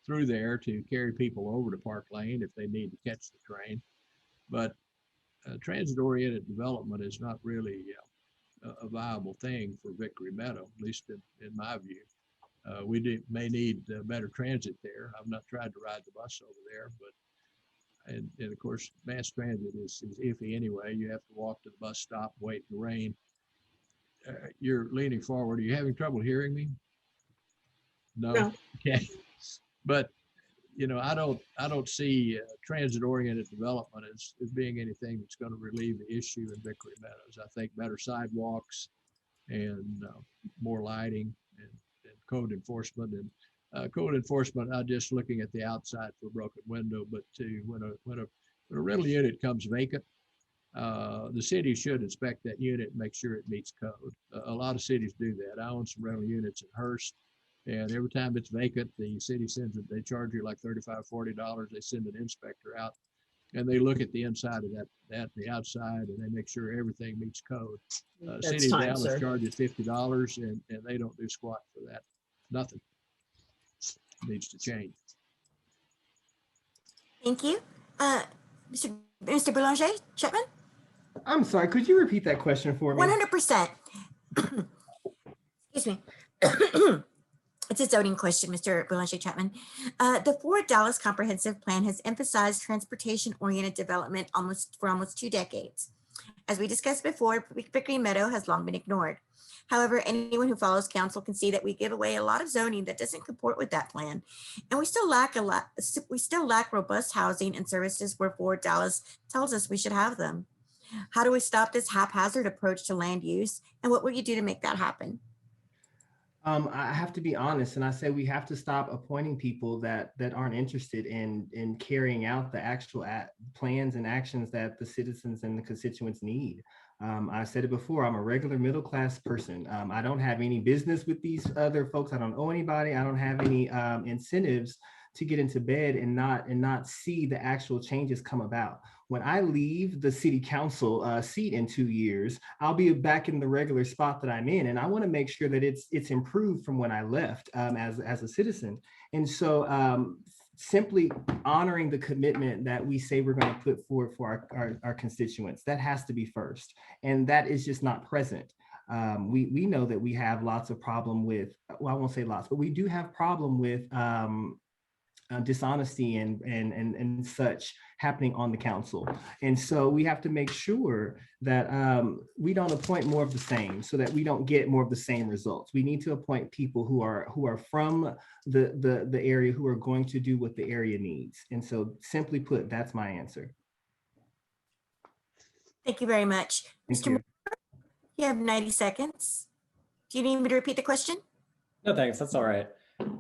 through there to carry people over to Park Lane if they need to catch the train. But transit-oriented development is not really a viable thing for Vickery Meadow, at least in my view. We may need better transit there. I've not tried to ride the bus over there, but and of course, mass transit is iffy anyway. You have to walk to the bus stop, wait in the rain. You're leaning forward. Are you having trouble hearing me? No. Okay. But you know, I don't see transit-oriented development as being anything that's going to relieve the issue in Vickery Meadows. I think better sidewalks and more lighting and code enforcement. And code enforcement, not just looking at the outside for a broken window, but to when a rental unit comes vacant, the city should inspect that unit and make sure it meets code. A lot of cities do that. I own some rental units in Hearst, and every time it's vacant, the city sends it, they charge you like $35, $40. They send an inspector out and they look at the inside of the outside, and they make sure everything meets code. City of time, Dallas sir. charges $50 and they don't do squat for that. Nothing needs to change. Thank you. Mr. Boulanger, Chapman? I'm sorry, could you repeat that question for me? 100%. Excuse me. It's a zoning question, Mr. Boulanger Chapman. The Ford Dallas Comprehensive Plan has emphasized transportation-oriented development for almost 2 decades. As we discussed before, Vickery Meadow has long been ignored. However, anyone who follows council can see that we give away a lot of zoning that doesn't comport with that plan. And we still lack robust housing and services where Ford Dallas tells us we should have them. How do we stop this haphazard approach to land use? And what will you do to make that happen? I have to be honest, and I say we have to stop appointing people that aren't interested in carrying out the actual plans and actions that the citizens and the constituents need. I said it before, I'm a regular middle class person. I don't have any business with these other folks. I don't owe anybody. I don't have any incentives to get into bed and not see the actual changes come about. When I leave the city council seat in 2 years, I'll be back in the regular spot that I'm in, and I want to make sure that it's improved from when I left as a citizen. And so simply honoring the commitment that we say we're going to put forward for our constituents, that has to be first, and that is just not present. We know that we have lots of problem with, well, I won't say lots, but we do have problem with dishonesty and such happening on the council. And so we have to make sure that we don't appoint more of the same, so that we don't get more of the same results. We need to appoint people who are from the area, who are going to do what the area needs. And so simply put, that's my answer. Thank you very much. Thank Mr. you. Moore, you have 90 seconds. Do you need me to repeat the question? No, thanks. That's all right.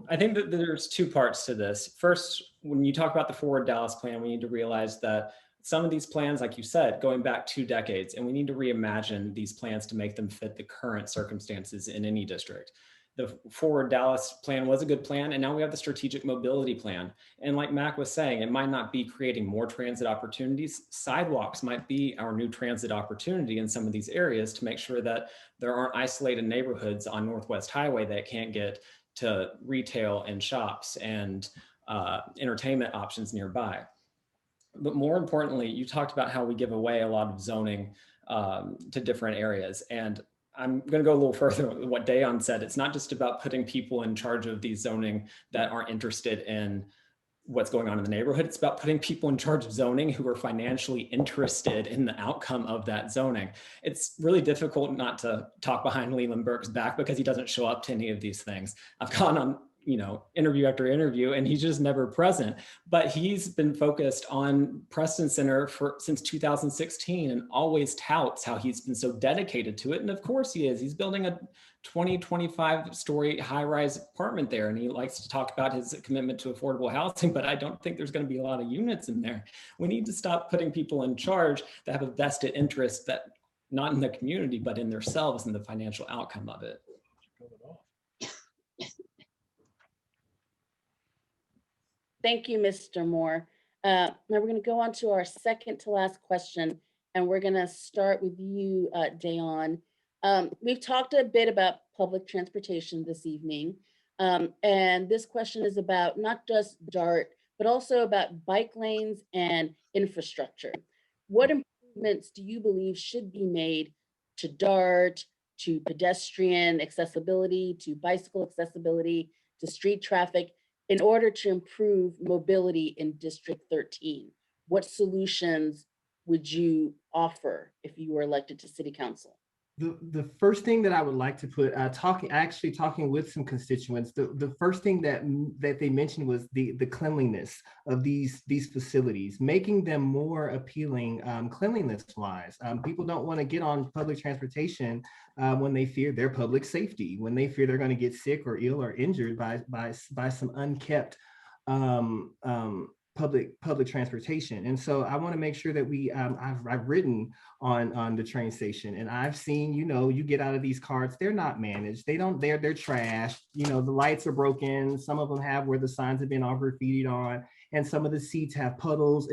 I think that there's 2 parts to this. First, when you talk about the Forward Dallas plan, we need to realize that some of these plans, like you said, going back 2 decades, and we need to reimagine these plans to make them fit the current circumstances in any district. The Forward Dallas plan was a good plan, and now we have the strategic mobility plan. And like Mac was saying, it might not be creating more transit opportunities. Sidewalks might be our new transit opportunity in some of these areas to make sure that there aren't isolated neighborhoods on Northwest Highway that can't get to retail and shops and entertainment options nearby. But more importantly, you talked about how we give away a lot of zoning to different areas. And I'm going to go a little further with what Dayon said. It's not just about putting people in charge of these zoning that aren't interested in what's going on in the neighborhood. It's about putting people in charge of zoning who are financially interested in the outcome of that zoning. It's really difficult not to talk behind Leland Burke's back because he doesn't show up to any of these things. I've gone on, interview after interview, and he's just never present. But he's been focused on Preston Center since 2016 and always touts how he's been so dedicated to it. And of course he is. He's building a 25 story high-rise apartment there, and he likes to talk about his commitment to affordable housing, but I don't think there's going to be a lot of units in there. We need to stop putting people in charge that have a vested interest, that not in the community, but in themselves and the financial outcome of it. Thank you, Mr. Moore. Now we're going to go on to our second to last question, and we're going to start with you, Dayon. We've talked a bit about public transportation this evening, and this question is about not just DART, but also about bike lanes and infrastructure. What improvements do you believe should be made to DART, to pedestrian accessibility, to bicycle accessibility, to street traffic, in order to improve mobility in District 13? What solutions would you offer if you were elected to City Council? The first thing that I would like to put, talking with some constituents, the first thing that they mentioned was the cleanliness of these facilities, making them more appealing cleanliness wise. People don't want to get on public transportation when they fear their public safety, when they fear they're going to get sick or ill or injured by some unkept public transportation. And so I want to make sure that I've ridden on the train station, and I've seen, you get out of these carts, they're not managed. They're trashed. The lights are broken. Some of them have where the signs have been all graffitied on, and some of the seats have puddles.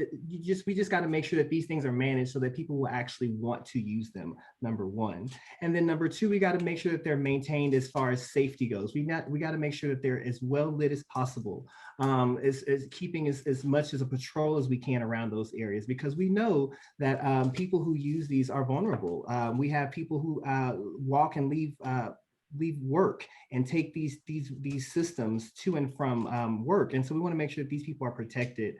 We just got to make sure that these things are managed so that people will actually want to use them, number one. And then number two, we got to make sure that they're maintained as far as safety goes. We got to make sure that they're as well lit as possible, is keeping as much as a patrol as we can around those areas, because we know that people who use these are vulnerable. We have people who walk and leave work and take these systems to and from work. And so we want to make sure that these people are protected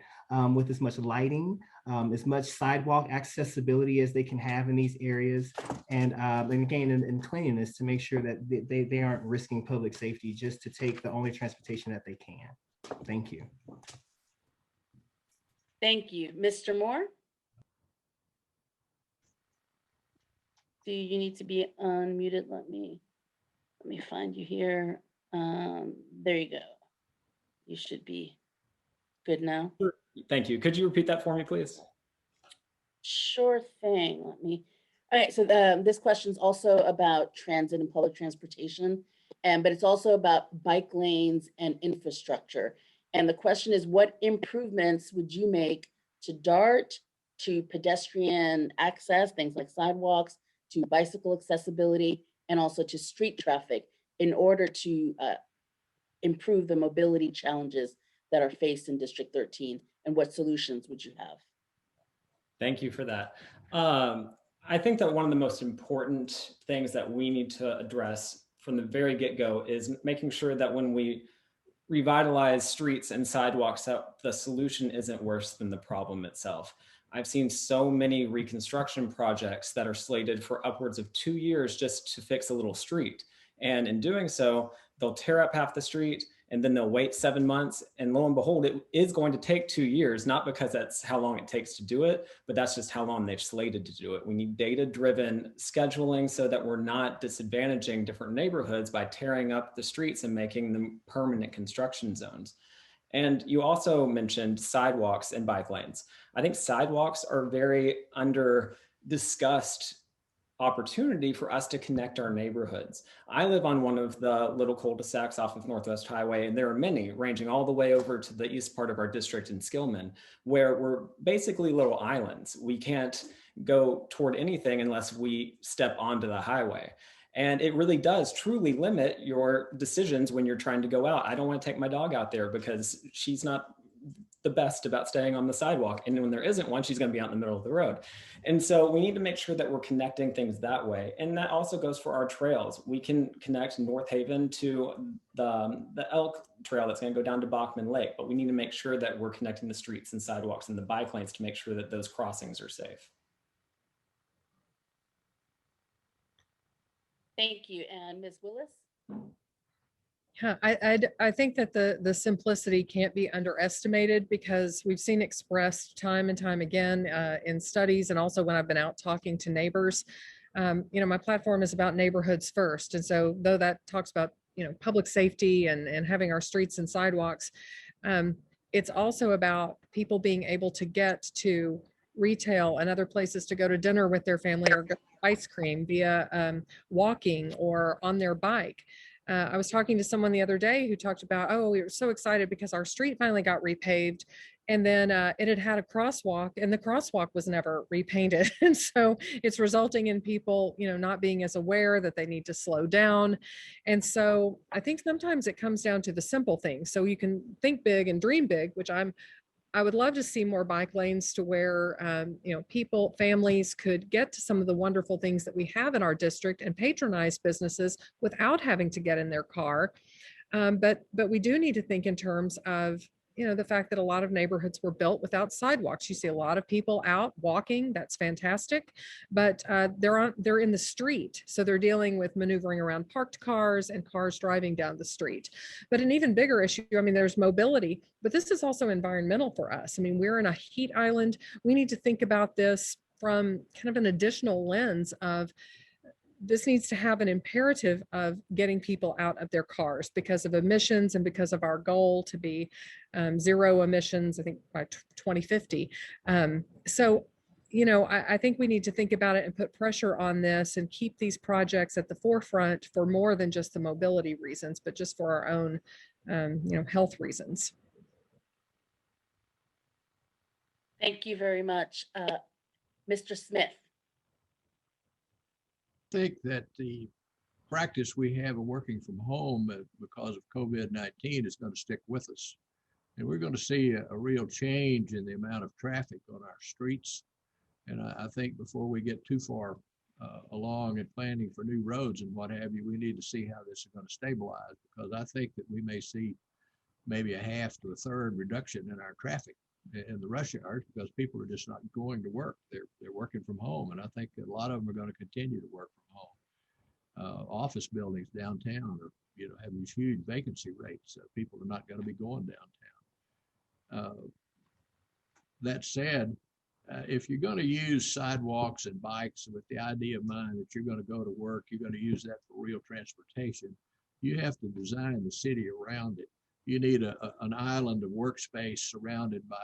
with as much lighting, as much sidewalk accessibility as they can have in these areas, and again, in cleanliness, to make sure that they aren't risking public safety just to take the only transportation that they can. Thank you. Thank you. Mr. Moore? Do you need to be unmuted? Let me find you here. There you go. You should be good now. Thank you. Could you repeat that for me, please? Sure thing. All right, so this question is also about transit and public transportation, but it's also about bike lanes and infrastructure. And the question is, what improvements would you make to DART, to pedestrian access, things like sidewalks, to bicycle accessibility, and also to street traffic, in order to improve the mobility challenges that are faced in District 13? And what solutions would you have? Thank you for that. I think that one of the most important things that we need to address from the very get-go is making sure that when we revitalize streets and sidewalks, that the solution isn't worse than the problem itself. I've seen so many reconstruction projects that are slated for upwards of 2 years just to fix a little street. And in doing so, they'll tear up half the street and then they'll wait 7 months. And lo and behold, it is going to take 2 years, not because that's how long it takes to do it, but that's just how long they've slated to do it. We need data-driven scheduling so that we're not disadvantaging different neighborhoods by tearing up the streets and making them permanent construction zones. And you also mentioned sidewalks and bike lanes. I think sidewalks are very under discussed opportunity for us to connect our neighborhoods. I live on one of the little cul-de-sacs off of Northwest Highway, and there are many ranging all the way over to the east part of our district in Skillman, where we're basically little islands. We can't go toward anything unless we step onto the highway. And it really does truly limit your decisions when you're trying to go out. I don't want to take my dog out there because she's not the best about staying on the sidewalk. And when there isn't one, she's going to be out in the middle of the road. And so we need to make sure that we're connecting things that way. And that also goes for our trails. We can connect North Haven to the Elk Trail that's going to go down to Bachman Lake, but we need to make sure that we're connecting the streets and sidewalks and the bike lanes to make sure that those crossings are safe. Thank you. And Ms. Willis? Yeah, I think that the simplicity can't be underestimated, because we've seen expressed time and time again in studies, and also when I've been out talking to neighbors. My platform is about neighborhoods first. And so though that talks about, public safety and having our streets and sidewalks, it's also about people being able to get to retail and other places to go to dinner with their family or get ice cream via walking or on their bike. I was talking to someone the other day who talked about, oh, we were so excited because our street finally got repaved, and then it had a crosswalk, and the crosswalk was never repainted. And so it's resulting in people, not being as aware that they need to slow down. And so I think sometimes it comes down to the simple things. So you can think big and dream big, which I would love to see more bike lanes to where, people, families could get to some of the wonderful things that we have in our district and patronize businesses without having to get in their car. But we do need to think in terms of the fact that a lot of neighborhoods were built without sidewalks. You see a lot of people out walking. That's fantastic, but they're in the street, so they're dealing with maneuvering around parked cars and cars driving down the street. But an even bigger issue, I mean, there's mobility, but this is also environmental for us. I mean, we're in a heat island. We need to think about this from kind of an additional lens of this needs to have an imperative of getting people out of their cars because of emissions and because of our goal to be zero emissions, I think by 2050. So, I think we need to think about it and put pressure on this and keep these projects at the forefront for more than just the mobility reasons, but just for our own, health reasons. Thank you very much. Mr. Smith. Think that the practice we have of working from home because of COVID-19 is going to stick with us. And we're going to see a real change in the amount of traffic on our streets. And I think before we get too far along in planning for new roads and what have you, we need to see how this is going to stabilize, because I think that we may see maybe a half to a third reduction in our traffic in the rush hours because people are just not going to work. They're working from home, and I think that a lot of them are going to continue to work from home. Office buildings downtown are, have these huge vacancy rates. People are not going to be going downtown. That said, if you're going to use sidewalks and bikes with the idea of mind that you're going to go to work, you're going to use that for real transportation, you have to design the city around it. You need an island of workspace surrounded by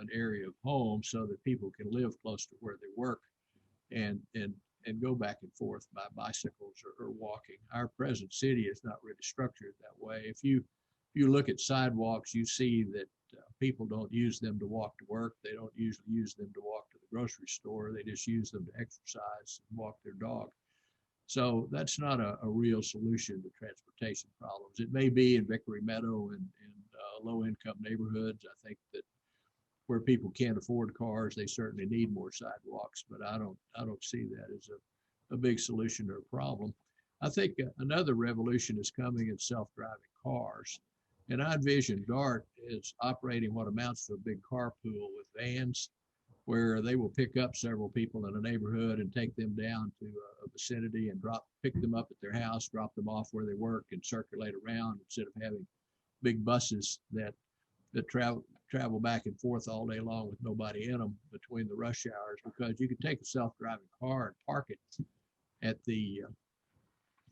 an area of home so that people can live close to where they work and go back and forth by bicycles or walking. Our present city is not really structured that way. If you look at sidewalks, you see that people don't use them to walk to work. They don't usually use them to walk to the grocery store. They just use them to exercise and walk their dog. So that's not a real solution to transportation problems. It may be in Vickery Meadow and low-income neighborhoods. I think that where people can't afford cars, they certainly need more sidewalks, but I don't see that as a big solution to a problem. I think another revolution is coming in self-driving cars. And I envision DART is operating what amounts to a big carpool with vans, where they will pick up several people in a neighborhood and take them down to a vicinity and pick them up at their house, drop them off where they work, and circulate around instead of having big buses that travel back and forth all day long with nobody in them between the rush hours. Because you can take a self-driving car and park it at the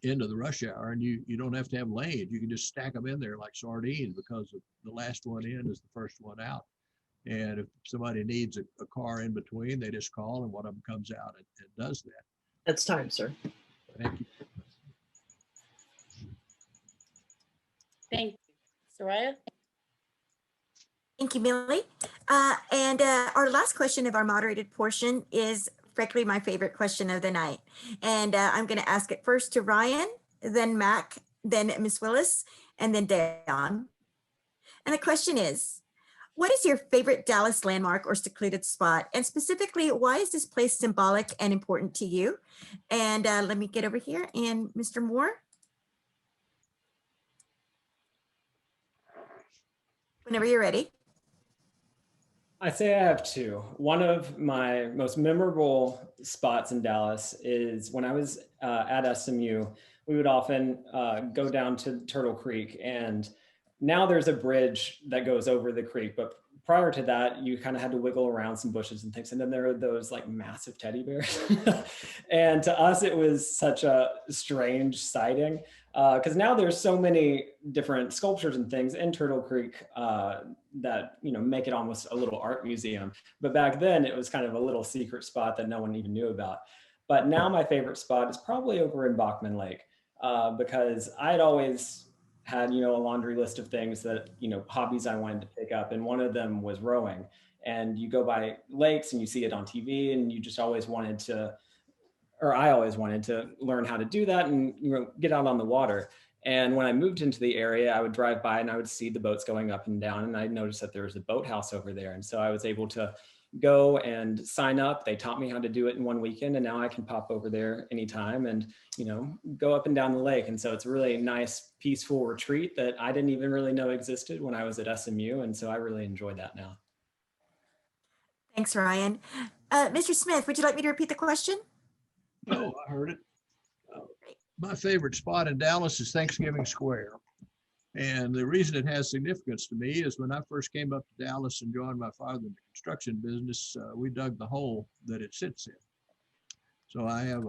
end of the rush hour, and you don't have to have lanes. You can just stack them in there like sardines, because the last one in is the first one out. And if somebody needs a car in between, they just call and one of them comes out and does that. That's time, sir. Thank you. Thank you. Soraya? Thank you, Millie. And our last question of our moderated portion is frankly my favorite question of the night. And I'm going to ask it first to Ryan, then Mac, then Ms. Willis, and then Dayon. And the question is, what is your favorite Dallas landmark or secluded spot? And specifically, why is this place symbolic and important to you? And let me get over here. And Mr. Moore? Whenever you're ready. I say I have two. One of my most memorable spots in Dallas is when I was at SMU. We would often go down to Turtle Creek, and now there's a bridge that goes over the creek, but prior to that, you kind of had to wiggle around some bushes and things. And then there are those like massive teddy bears. And to us, it was such a strange sighting because now there's so many different sculptures and things in Turtle Creek that, make it almost a little art museum. But back then it was kind of a little secret spot that no one even knew about. But now my favorite spot is probably over in Bachman Lake because I'd always had, a laundry list of things that, hobbies I wanted to pick up. And one of them was rowing. And you go by lakes and you see it on TV and you just always wanted to, or I always wanted to learn how to do that and, get out on the water. And when I moved into the area, I would drive by and I would see the boats going up and down. And I noticed that there was a boathouse over there. And so I was able to go and sign up. They taught me how to do it in one weekend, and now I can pop over there anytime and, go up and down the lake. And so it's a really nice, peaceful retreat that I didn't even really know existed when I was at SMU. And so I really enjoy that now. Thanks, Ryan. Mr. Smith, would you like me to repeat the question? No, I heard it. My favorite spot in Dallas is Thanksgiving Square. And the reason it has significance to me is when I first came up to Dallas and joined my father in the construction business, we dug the hole that it sits in. So I have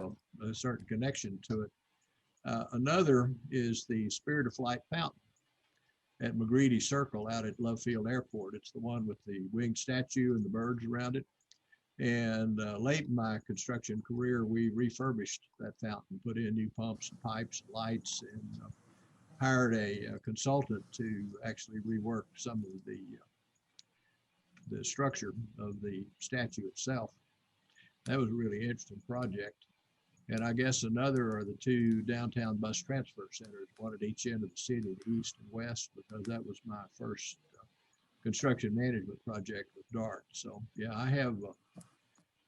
a certain connection to it. Another is the Spirit of Flight Fountain at McGreedy Circle out at Love Field Airport. It's the one with the winged statue and the birds around it. And late in my construction career, we refurbished that fountain, put in new pumps and pipes and lights, and hired a consultant to actually rework some of the structure of the statue itself. That was a really interesting project. And I guess another are the two downtown bus transfer centers, one at each end of the city, the east and west, because that was my first construction management project with DART. So yeah, I have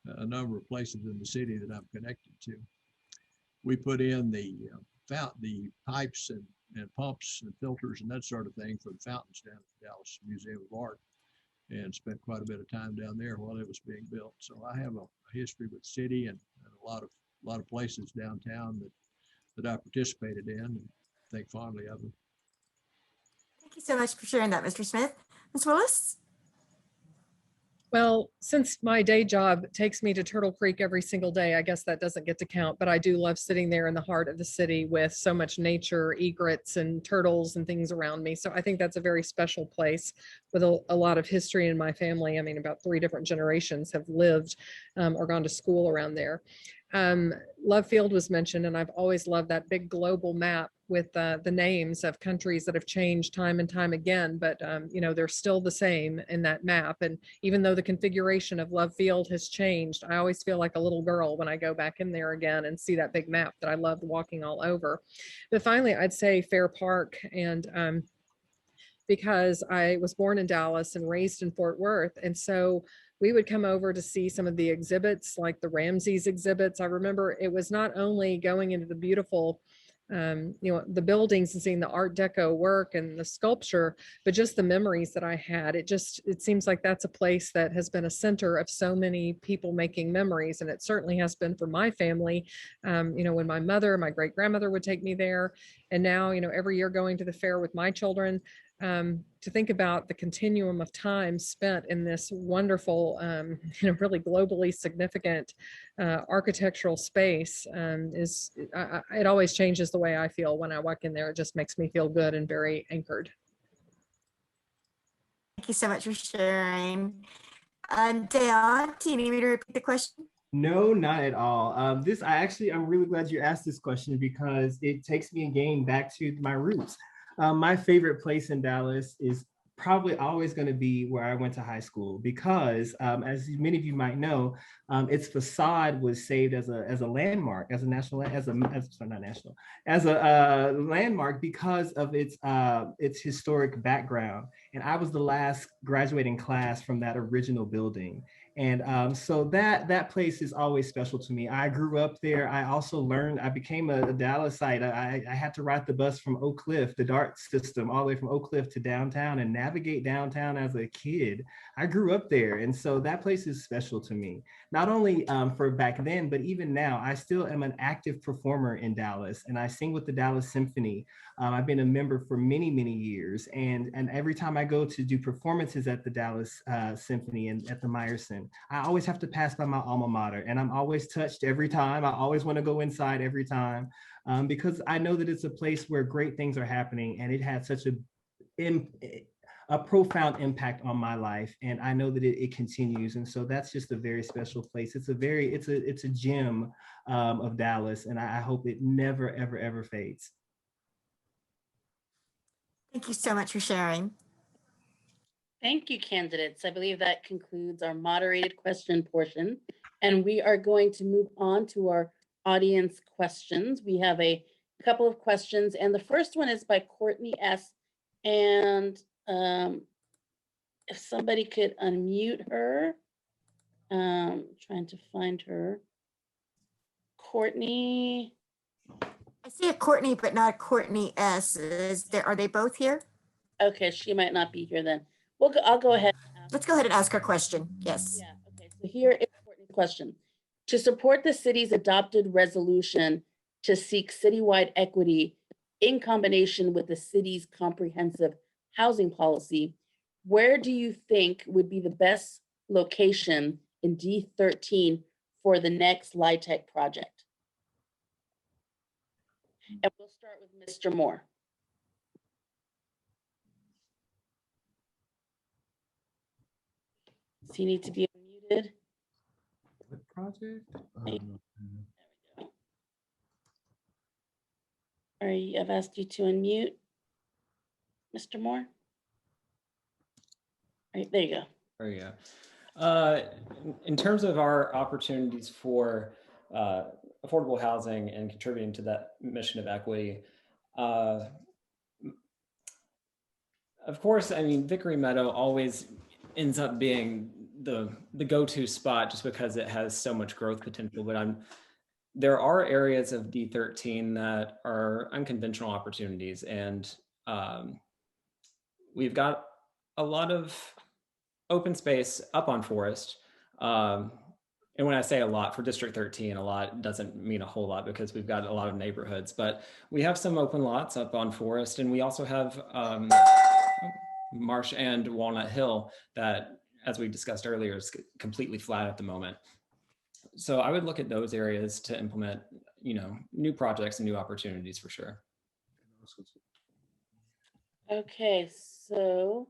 a number of places in the city that I'm connected to. We put in the pipes and pumps and filters and that sort of thing for the fountains down at the Dallas Museum of Art, and spent quite a bit of time down there while it was being built. So I have a history with the city and a lot of places downtown that I participated in and think fondly of them. Thank you so much for sharing that, Mr. Smith. Ms. Willis? Well, since my day job takes me to Turtle Creek every single day, I guess that doesn't get to count, but I do love sitting there in the heart of the city with so much nature, egrets and turtles and things around me. So I think that's a very special place with a lot of history in my family. I mean, about 3 different generations have lived or gone to school around there. Love Field was mentioned, and I've always loved that big global map with the names of countries that have changed time and time again, but they're still the same in that map. And even though the configuration of Love Field has changed, I always feel like a little girl when I go back in there again and see that big map that I loved walking all over. But finally, I'd say Fair Park, and because I was born in Dallas and raised in Fort Worth, and so we would come over to see some of the exhibits, like the Ramses exhibits. I remember it was not only going into the beautiful the buildings and seeing the Art Deco work and the sculpture, but just the memories that I had. It seems like that's a place that has been a center of so many people making memories. And it certainly has been for my family. When my great grandmother would take me there. And now, every year going to the fair with my children, to think about the continuum of time spent in this wonderful, really globally significant architectural space it always changes the way I feel when I walk in there. It just makes me feel good and very anchored. Thank you so much for sharing. Deon, do you need me to repeat the question? No, not at all. I'm really glad you asked this question because it takes me again back to my roots. My favorite place in Dallas is probably always going to be where I went to high school because, as many of you might know, its facade was saved as a landmark, as a landmark because of its historic background. And I was the last graduating class from that original building. And so that place is always special to me. I grew up there. I also I became a Dallasite. I had to ride the bus from Oak Cliff, the DART system, all the way from Oak Cliff to downtown and navigate downtown as a kid. I grew up there. And so that place is special to me. Not only for back then, but even now, I still am an active performer in Dallas and I sing with the Dallas Symphony. I've been a member for many, many years. And every time I go to do performances at the Dallas Symphony and at the Meyerson, I always have to pass by my alma mater and I'm always touched every time. I always want to go inside every time because I know that it's a place where great things are happening and it had such a profound impact on my life. And I know that it continues. And so that's just a very special place. It's a gem of Dallas. And I hope it never, ever, ever fades. Thank you so much for sharing. Thank you, candidates. I believe that concludes our moderated question portion. And we are going to move on to our audience questions. We have a a couple of questions, and the first one is by Courtney S. And if somebody could unmute her, trying to find her. Courtney. I see a Courtney, but not a Courtney S. Are they both here? Okay, she might not be here then. I'll go ahead. Let's go ahead and ask her question. Yes. Yeah, okay, so here is Courtney's question. To support the city's adopted resolution to seek citywide equity in combination with the city's comprehensive housing policy, where do you think would be the best location in D13 for the next LIHTC project? And we'll start with Mr. Moore. Does he need to be unmuted? What project? There we go. All right, I've asked you to unmute, Mr. Moore. All right, there you go. There you go. In terms of our opportunities for affordable housing and contributing to that mission of equity, of course, I mean, Vickery Meadow always ends up being the go-to spot just because it has so much growth potential. But there are areas of D13 that are unconventional opportunities, and we've got a lot of open space up on Forest. And when I say a lot for District 13, a lot doesn't mean a whole lot because we've got a lot of neighborhoods, but we have some open lots up on Forest, and we also have Marsh and Walnut Hill that, as we discussed earlier, is completely flat at the moment. So I would look at those areas to implement, new projects and new opportunities for sure. Okay, so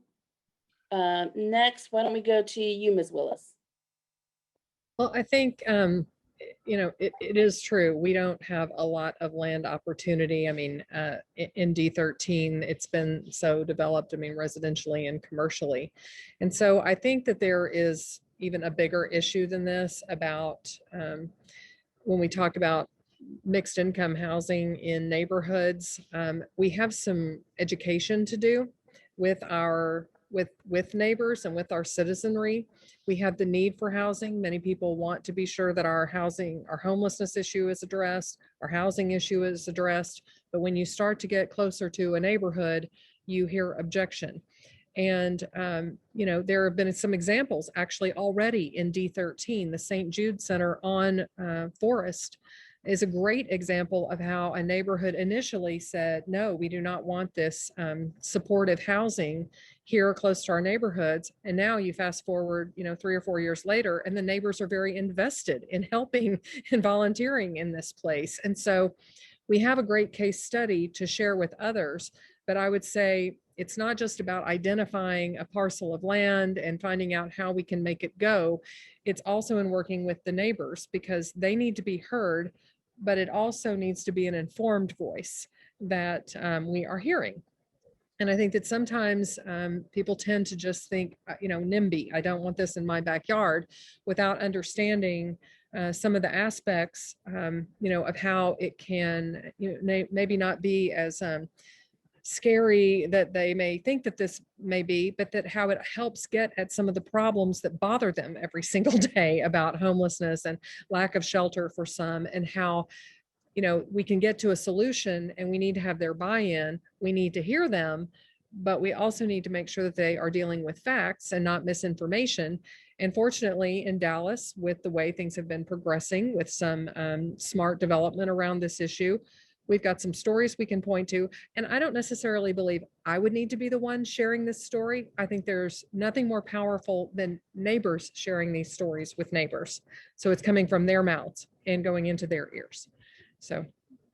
next, why don't we go to you, Ms. Willis? Well, I think, it is true. We don't have a lot of land opportunity. I mean, in D13, it's been so developed, residentially and commercially. And so I think that there is even a bigger issue than this about when we talk about mixed income housing in neighborhoods. We have some education to do with with neighbors and with our citizenry. We have the need for housing. Many people want to be sure that our homelessness issue is addressed, our housing issue is addressed. But when you start to get closer to a neighborhood, you hear objection. And, there have been some examples actually already in D13. The St. Jude Center on Forest is a great example of how a neighborhood initially said, no, we do not want this supportive housing here close to our neighborhoods. And now you fast forward, 3 or 4 years later, and the neighbors are very invested in helping and volunteering in this place. And so we have a great case study to share with others, but I would say it's not just about identifying a parcel of land and finding out how we can make it go. It's also in working with the neighbors because they need to be heard, but it also needs to be an informed voice that we are hearing. And I think that sometimes people tend to just think, NIMBY, I don't want this in my backyard, without understanding some of the aspects, of how it can, maybe not be as scary that they may think that this may be, but that how it helps get at some of the problems that bother them every single day about homelessness and lack of shelter for some, and how, we can get to a solution, and we need to have their buy-in. We need to hear them, but we also need to make sure that they are dealing with facts and not misinformation. And fortunately, in Dallas, with the way things have been progressing with some smart development around this issue, we've got some stories we can point to. And I don't necessarily believe I would need to be the one sharing this story. I think there's nothing more powerful than neighbors sharing these stories with neighbors. So it's coming from their mouths and going into their ears. So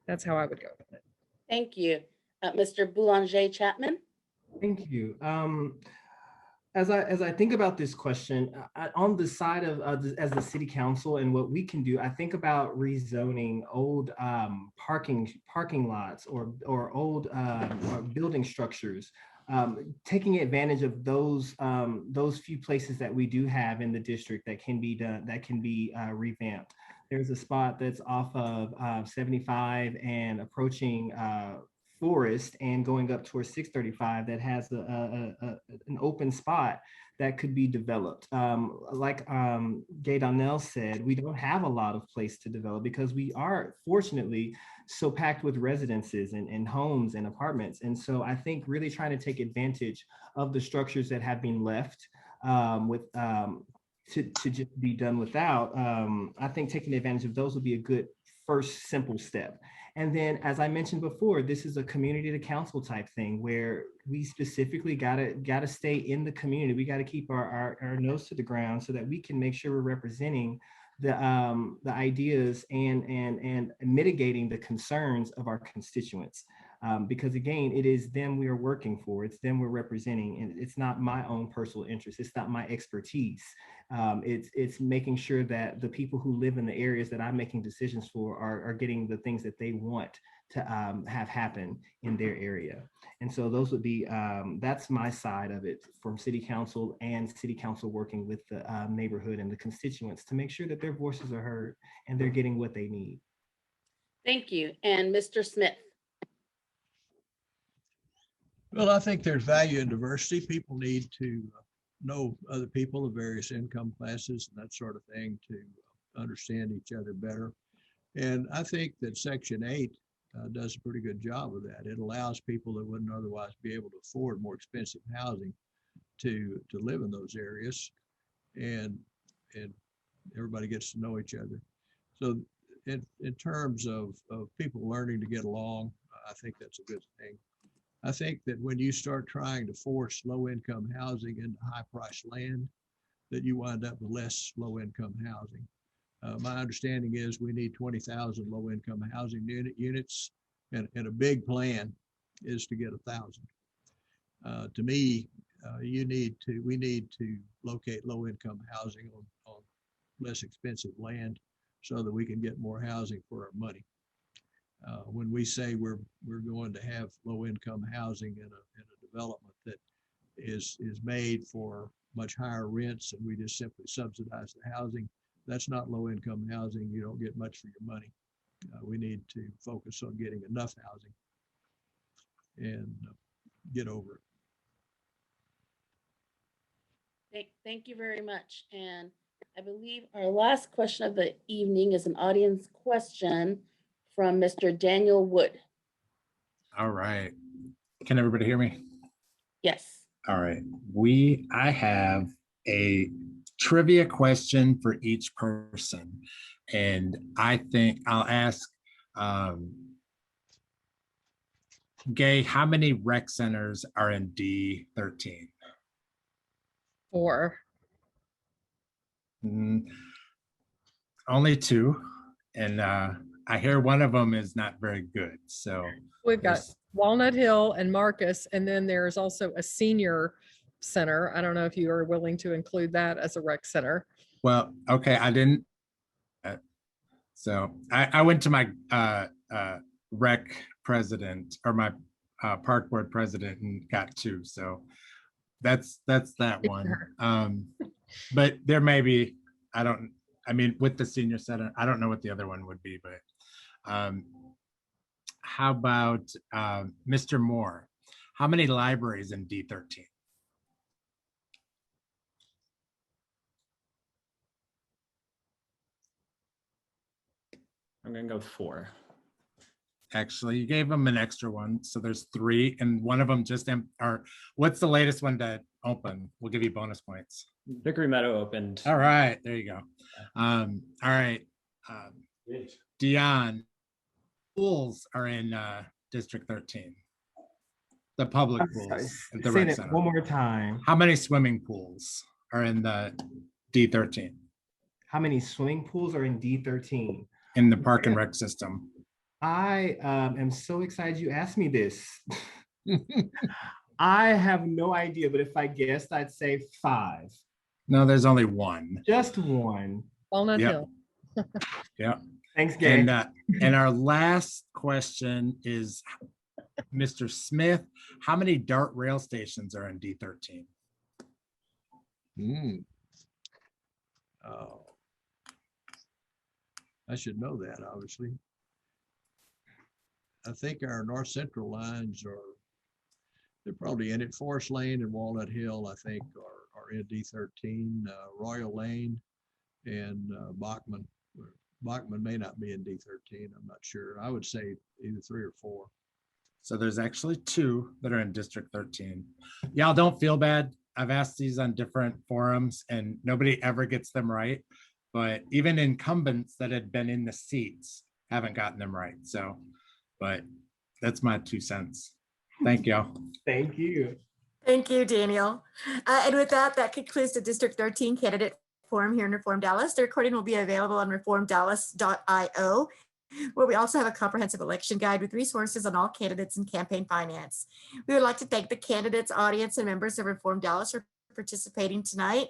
that's how I would go with it. Thank you. Mr. Boulanger Chapman? Thank you. As I think about this question, on the side of as the city council and what we can do, I think about rezoning old parking lots or old or building structures taking advantage of those few places that we do have in the district that can be done, that can be revamped. There's a spot that's off of 75 and approaching Forest and going up towards 635 that has an open spot that could be developed. Like Gay Donnell said, we don't have a lot of place to develop because we are fortunately so packed with residences and homes and apartments. And so I think really trying to take advantage of the structures that have been left to just be done without, I think taking advantage of those would be a good first simple step. And then, as I mentioned before, this is a community to council type thing where we specifically gotta stay in the community. We gotta keep our nose to the ground so that we can make sure we're representing the ideas and mitigating the concerns of our constituents. Because again, it is them we are working for, it's them we're representing, and it's not my own personal interest, it's not my expertise. It's making sure that the people who live in the areas that I'm making decisions for are getting the things that they want to have happen in their area. And so those would be, that's my side of it from city council and city council working with the neighborhood and the constituents to make sure that their voices are heard and they're getting what they need. Thank you. And Mr. Smith. Well, I think there's value in diversity. People need to know other people of various income classes and that sort of thing to understand each other better. And I think that Section 8 does a pretty good job of that. It allows people that wouldn't otherwise be able to afford more expensive housing to live in those areas, and everybody gets to know each other. So in terms of people learning to get along, I think that's a good thing. I think that when you start trying to force low-income housing into high-priced land, that you wind up with less low-income housing. My understanding is we need 20,000 low-income housing units, and a big plan is to get 1,000. To me, we need to locate low-income housing on less expensive land so that we can get more housing for our money. When we say we're going to have low-income housing in a development that is made for much higher rents and we just simply subsidize the housing, that's not low-income housing. You don't get much for your money. We need to focus on getting enough housing and get over it. Thank you very much. And I believe our last question of the evening is an audience question from Mr. Daniel Wood. All right. Can everybody hear me? Yes. All right. I have a trivia question for each person. And I think I'll ask Gay, how many rec centers are in D13? 4. Only 2. And I hear one of them is not very good. So We've got Walnut Hill and Marcus, and then there's also a senior center. I don't know if you are willing to include that as a rec center. Well, okay, I didn't. So I went to my rec president or my park board president and got 2. So that's that one. But there may be, I mean, with the senior center, I don't know what the other one would be, but how about Mr. Moore? How many libraries in D13? I'm gonna go with 4. Actually, you gave them an extra one, so there's 3, and one of them just or what's the latest one to open? We'll give you bonus points. Vickery Meadow opened. All right, there you go. All right, Dion, pools are in District 13. The public pools at the rec center. One more time. How many swimming pools are in the D13? How many swimming pools are in D13? In the park and rec system. I am so excited you asked me this. I have no idea, but if I guessed, I'd say 5. No, there's only 1. Just 1. Walnut Hill. Yeah. Thanks, Gay. And our last question is, Mr. Smith, how many DART rail stations are in D13? Hmm. Oh. I should know that, obviously. I think our north central lines they're probably in it. Forest Lane and Walnut Hill, I think, are in D13. Royal Lane and Bachman. Bachman may not be in D13. I'm not sure. I would say either 3 or 4. So there's actually 2 that are in District 13. Y'all don't feel bad. I've asked these on different forums and nobody ever gets them right. But even incumbents that had been in the seats haven't gotten them right. So, but that's my 2 cents. Thank y'all. Thank you. Thank you, Daniel. And with that, that concludes the District 13 candidate forum here in Reform Dallas. The recording will be available on reformdallas.io, where we also have a comprehensive election guide with resources on all candidates and campaign finance. We would like to thank the candidates, audience, and members of Reform Dallas for participating tonight.